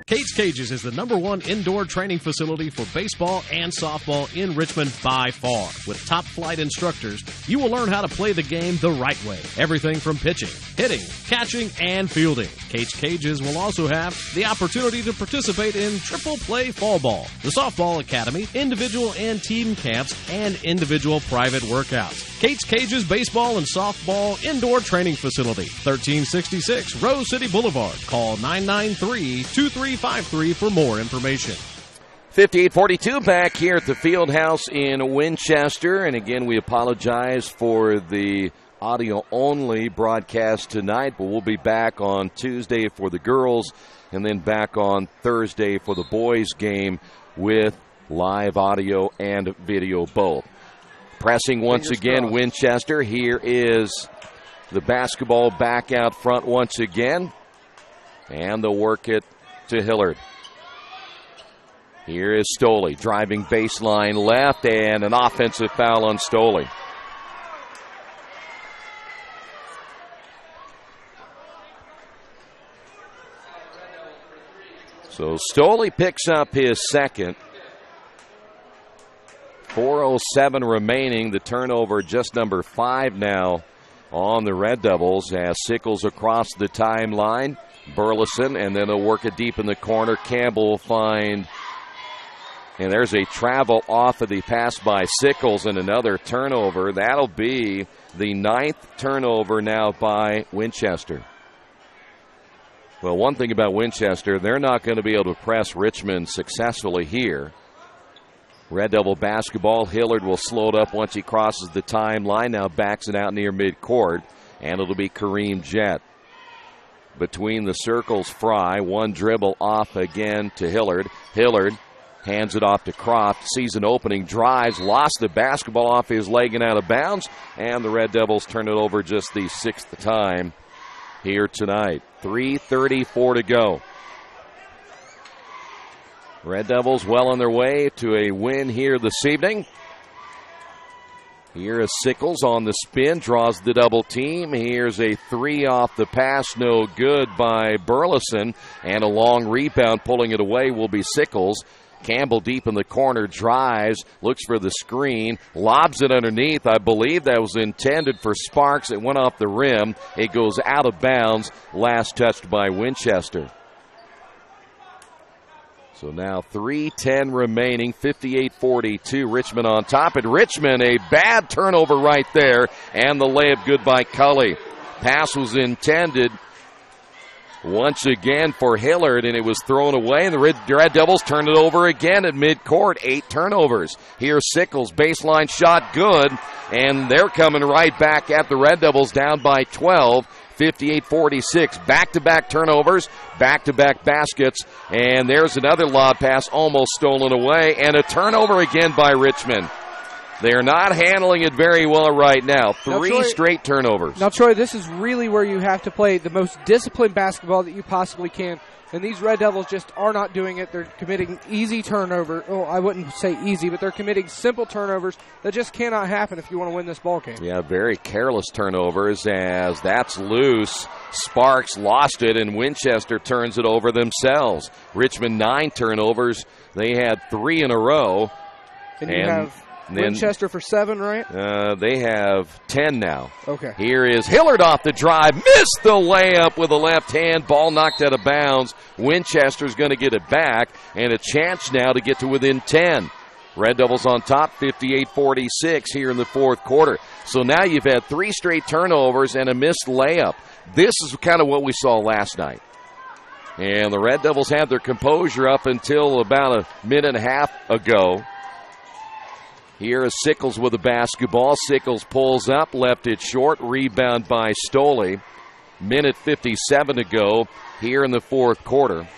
Kate's Cages is the #1 indoor training facility for baseball and softball in Richmond by far. With top-flight instructors, you will learn how to play the game the right way. Everything from pitching, hitting, catching, and fielding. Kate's Cages will also have the opportunity to participate in triple play fall ball, the softball academy, individual and team camps, and individual private workouts. Kate's Cages Baseball and Softball Indoor Training Facility, 1366 Rose City Boulevard. Call 993-2353 for more information.
58-42 back here at the Fieldhouse in Winchester. And again, we apologize for the audio-only broadcast tonight, but we'll be back on Tuesday for the girls and then back on Thursday for the boys game with live audio and video both. Pressing once again, Winchester. Here is the basketball back out front once again. And they'll work it to Hillard. Here is Stoley driving baseline left, and an offensive foul on Stoley. So Stoley picks up his second. 4:07 remaining. The turnover just number 5 now on the Red Devils as Sickles across the timeline. Burleson, and then they'll work it deep in the corner. Campbell will find, and there's a travel off of the pass by Sickles and another turnover. That'll be the 9th turnover now by Winchester. Well, one thing about Winchester, they're not going to be able to press Richmond successfully here. Red Devil basketball. Hillard will slow it up once he crosses the timeline. Now backs it out near midcourt, and it'll be Kareem Jett. Between the circles, Fry. One dribble off again to Hillard. Hillard hands it off to Croft. Sees an opening, drives, lost the basketball off his leg and out of bounds, and the Red Devils turn it over just the 6th time here tonight. 3:34 to go. Red Devils well on their way to a win here this evening. Here is Sickles on the spin, draws the double team. Here's a three off the pass, no good by Burleson. And a long rebound, pulling it away will be Sickles. Campbell deep in the corner, drives, looks for the screen, lobs it underneath. I believe that was intended for Sparks. It went off the rim. It goes out of bounds, last touched by Winchester. So now 3:10 remaining, 58-42, Richmond on top. And Richmond, a bad turnover right there, and the layup good by Cully. Pass was intended once again for Hillard, and it was thrown away, and the Red Devils turned it over again at midcourt. 8 turnovers. Here's Sickles, baseline shot good, and they're coming right back at the Red Devils, down by 12. 58-46, back-to-back turnovers, back-to-back baskets, and there's another lob pass almost stolen away, and a turnover again by Richmond. They're not handling it very well right now. Three straight turnovers.
Now, Troy, this is really where you have to play the most disciplined basketball that you possibly can. And these Red Devils just are not doing it. They're committing easy turnovers. Oh, I wouldn't say easy, but they're committing simple turnovers that just cannot happen if you want to win this ball game.
Yeah, very careless turnovers as that's loose. Sparks lost it, and Winchester turns it over themselves. Richmond 9 turnovers. They had 3 in a row.
And you have Winchester for 7, right?
They have 10 now.
Okay.
Here is Hillard off the drive. Missed the layup with a left hand. Ball knocked out of bounds. Winchester's going to get it back, and a chance now to get to within 10. Red Devils on top, 58-46 here in the fourth quarter. So now you've had 3 straight turnovers and a missed layup. This is kind of what we saw last night. And the Red Devils had their composure up until about a minute and a half ago. Here is Sickles with the basketball. Sickles pulls up, left it short. Rebound by Stoley. Minute 57 to go here in the fourth quarter.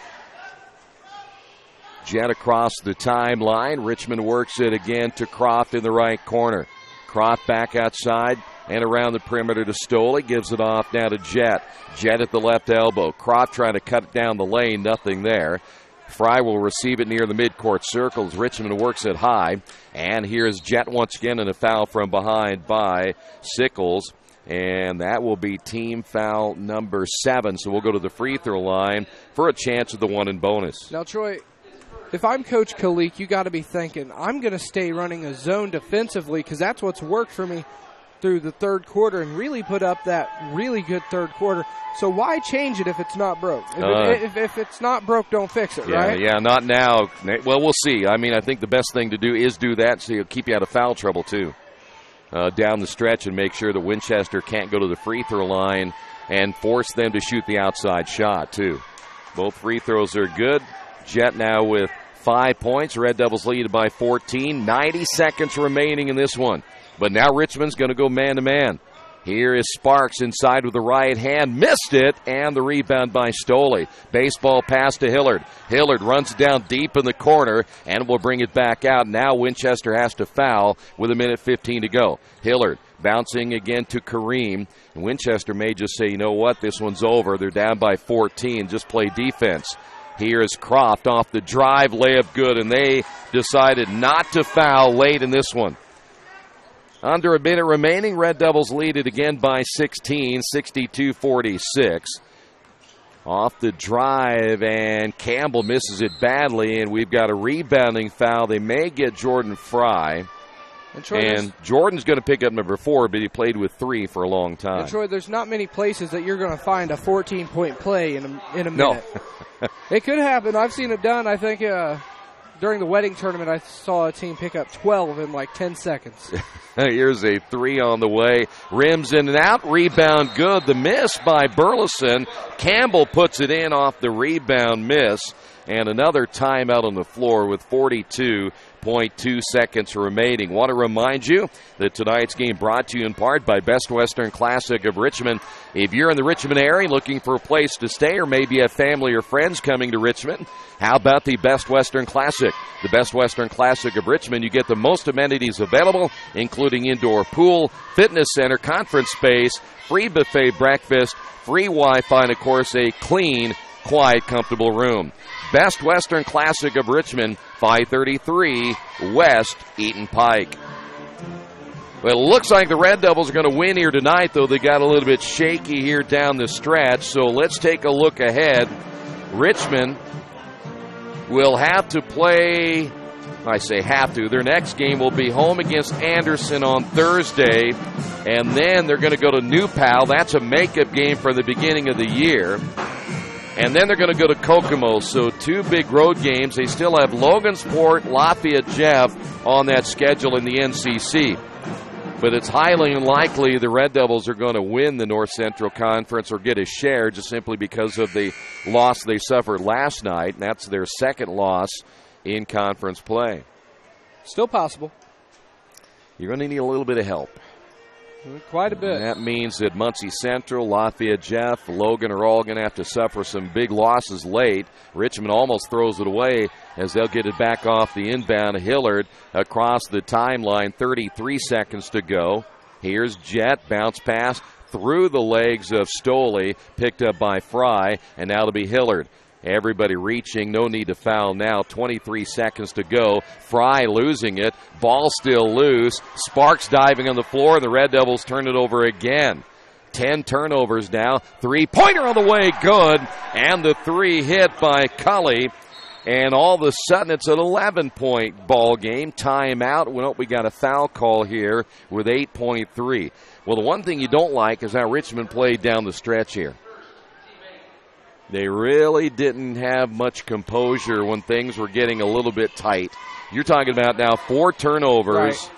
Jet across the timeline. Richmond works it again to Croft in the right corner. Croft back outside and around the perimeter to Stoley. Gives it off now to Jet. Jet at the left elbow. Croft trying to cut it down the lane. Nothing there. Fry will receive it near the midcourt circle as Richmond works it high. And here's Jet once again, and a foul from behind by Sickles. And that will be team foul number 7. So we'll go to the free throw line for a chance at the 1 in bonus.
Now, Troy, if I'm Coach Kalik, you got to be thinking, I'm going to stay running a zone defensively because that's what's worked for me through the third quarter and really put up that really good third quarter. So why change it if it's not broke? If it's not broke, don't fix it, right?
Yeah, not now. Well, we'll see. I mean, I think the best thing to do is do that so you'll keep you out of foul trouble, too, down the stretch, and make sure that Winchester can't go to the free throw line and force them to shoot the outside shot, too. Both free throws are good. Jet now with 5 points. Red Devils lead by 14. 90 seconds remaining in this one. But now Richmond's going to go man-to-man. Here is Sparks inside with the right hand. Missed it, and the rebound by Stoley. Baseball pass to Hillard. Hillard runs down deep in the corner and will bring it back out. Now Winchester has to foul with 1:15 to go. Hillard bouncing again to Kareem. And Winchester may just say, you know what, this one's over. They're down by 14. Just play defense. Here is Croft off the drive, layup good, and they decided not to foul late in this one. Under a minute remaining, Red Devils lead it again by 16, 62-46. Off the drive, and Campbell misses it badly, and we've got a rebounding foul. They may get Jordan Fry. And Jordan's going to pick up number 4, but he played with 3 for a long time.
And Troy, there's not many places that you're going to find a 14-point play in a minute.
No.
It could happen. I've seen it done. I think during the wedding tournament, I saw a team pick up 12 in like 10 seconds.
Here's a 3 on the way. Rims in and out. Rebound good. The miss by Burleson. Campbell puts it in off the rebound miss. And another timeout on the floor with 42.2 seconds remaining. Want to remind you that tonight's game brought to you in part by Best Western Classic of Richmond. If you're in the Richmond area looking for a place to stay, or maybe have family or friends coming to Richmond, how about the Best Western Classic? The Best Western Classic of Richmond, you get the most amenities available, including indoor pool, fitness center, conference space, free buffet breakfast, free Wi-Fi, and, of course, a clean, quiet, comfortable room. Best Western Classic of Richmond, 5:33 West Eaton Pike. Well, it looks like the Red Devils are going to win here tonight, though they got a little bit shaky here down the stretch. So let's take a look ahead. Richmond will have to play, I say have to, their next game will be home against Anderson on Thursday, and then they're going to go to New Pal. That's a makeup game for the beginning of the year. And then they're going to go to Kokomo, so 2 big road games. They still have Logansport, Lafayette, Jeff on that schedule in the NCC. But it's highly unlikely the Red Devils are going to win the North Central Conference or get a share just simply because of the loss they suffered last night. And that's their second loss in conference play.
Still possible.
You're going to need a little bit of help.
Quite a bit.
And that means that Muncie Central, Lafayette, Jeff, Logan are all going to have to suffer some big losses late. Richmond almost throws it away as they'll get it back off the inbound. Hillard across the timeline, 33 seconds to go. Here's Jet, bounce pass through the legs of Stoley, picked up by Fry, and now to be Hillard. Everybody reaching, no need to foul now. 23 seconds to go. Fry losing it. Ball still loose. Sparks diving on the floor. The Red Devils turn it over again. 10 turnovers now. 3-pointer on the way. Good. And the 3 hit by Cully. And all of a sudden it's an 11-point ball game. Timeout. Well, we got a foul call here with 8.3. Well, the one thing you don't like is how Richmond played down the stretch here. They really didn't have much composure when things were getting a little bit tight. You're talking about now 4 turnovers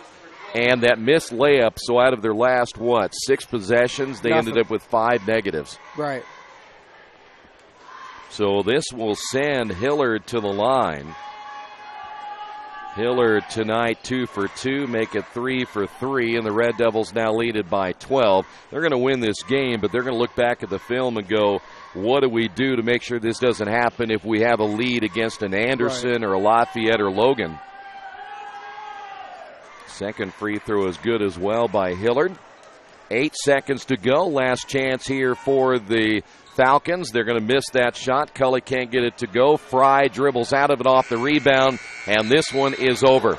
and that missed layup. So out of their last, 6 possessions, they ended up with 5 negatives.
Right.
So this will send Hillard to the line. Hillard tonight 2 for 2, make it 3 for 3, and the Red Devils now lead it by 12. They're going to win this game, but they're going to look back at the film and go, what do we do to make sure this doesn't happen if we have a lead against an Anderson or a Lafayette or Logan? Second free throw is good as well by Hillard. 8 seconds to go. Last chance here for the Falcons. They're going to miss that shot. Cully can't get it to go. Fry dribbles out of it off the rebound, and this one is over.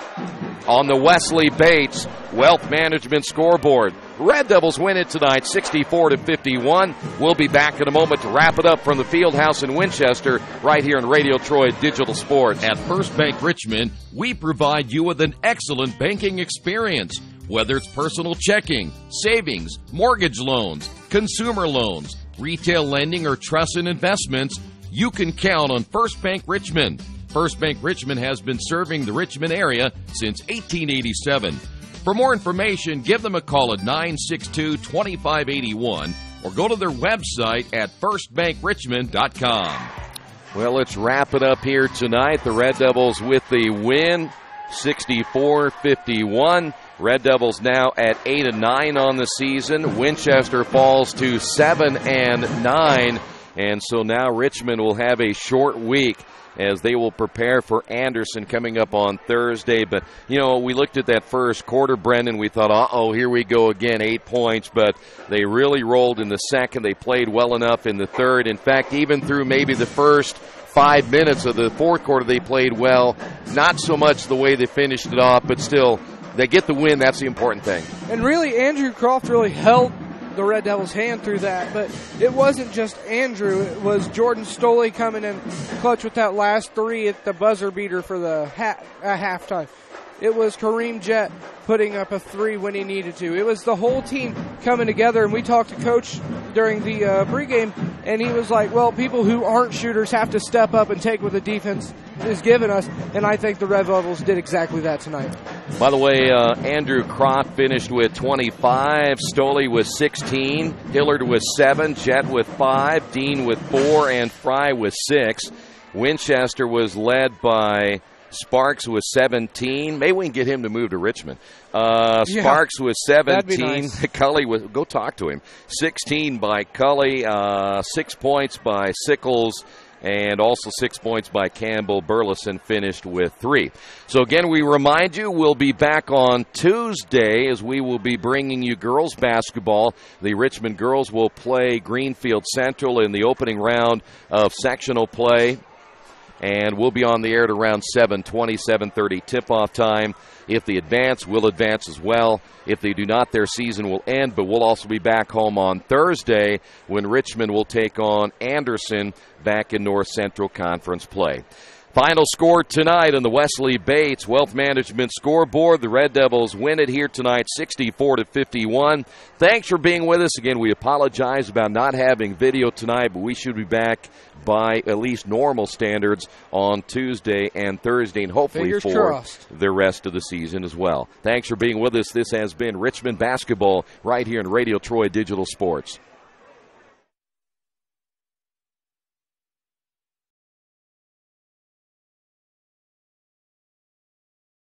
On the Wesley Bates Wealth Management scoreboard, Red Devils win it tonight, 64-51. We'll be back in a moment to wrap it up from the Fieldhouse in Winchester, right here on Radio Troy Digital Sports.
At First Bank Richmond, we provide you with an excellent banking experience. Whether it's personal checking, savings, mortgage loans, consumer loans, retail lending, or trust and investments, you can count on First Bank Richmond. First Bank Richmond has been serving the Richmond area since 1887. For more information, give them a call at 962-2581 or go to their website at firstbankrichmond.com.
Well, let's wrap it up here tonight. The Red Devils with the win, 64-51. Red Devils now at 8-9 on the season. Winchester falls to 7-9. And so now Richmond will have a short week as they will prepare for Anderson coming up on Thursday. But, you know, we looked at that first quarter, Brendan. We thought, uh-oh, here we go again, 8 points. But they really rolled in the second. They played well enough in the third. In fact, even through maybe the first 5 minutes of the fourth quarter, they played well. Not so much the way they finished it off, but still, they get the win. That's the important thing.
And really, Andrew Croft really held the Red Devils' hand through that. But it wasn't just Andrew. It was Jordan Stoley coming in clutch with that last 3 at the buzzer beater for the halftime. It was Kareem Jett putting up a 3 when he needed to. It was the whole team coming together, and we talked to Coach during the pregame, and he was like, well, people who aren't shooters have to step up and take what the defense is giving us, and I think the Red Devils did exactly that tonight.
By the way, Andrew Croft finished with 25, Stoley with 16, Hillard with 7, Jett with 5, Dean with 4, and Fry with 6. Winchester was led by Sparks with 17. Maybe we can get him to move to Richmond. Sparks with 17. Nice. Cully with, go talk to him. 16 by Cully. 6 points by Sickles. And also 6 points by Campbell. Burleson finished with 3. So again, we remind you, we'll be back on Tuesday as we will be bringing you girls basketball. The Richmond girls will play Greenfield Central in the opening round of sectional play. And we'll be on the air at around 7:20, 7:30 tip-off time. If they advance, we'll advance as well. If they do not, their season will end. But we'll also be back home on Thursday when Richmond will take on Anderson back in North Central Conference play. Final score tonight on the Wesley Bates Wealth Management scoreboard. The Red Devils win it here tonight, 64-51. Thanks for being with us. Again, we apologize about not having video tonight, but we should be back by at least normal standards on Tuesday and Thursday, and hopefully
Fingers
for
crossed.
the rest of the season as well. Thanks for being with us. This has been Richmond basketball right here in Radio Troy Digital Sports.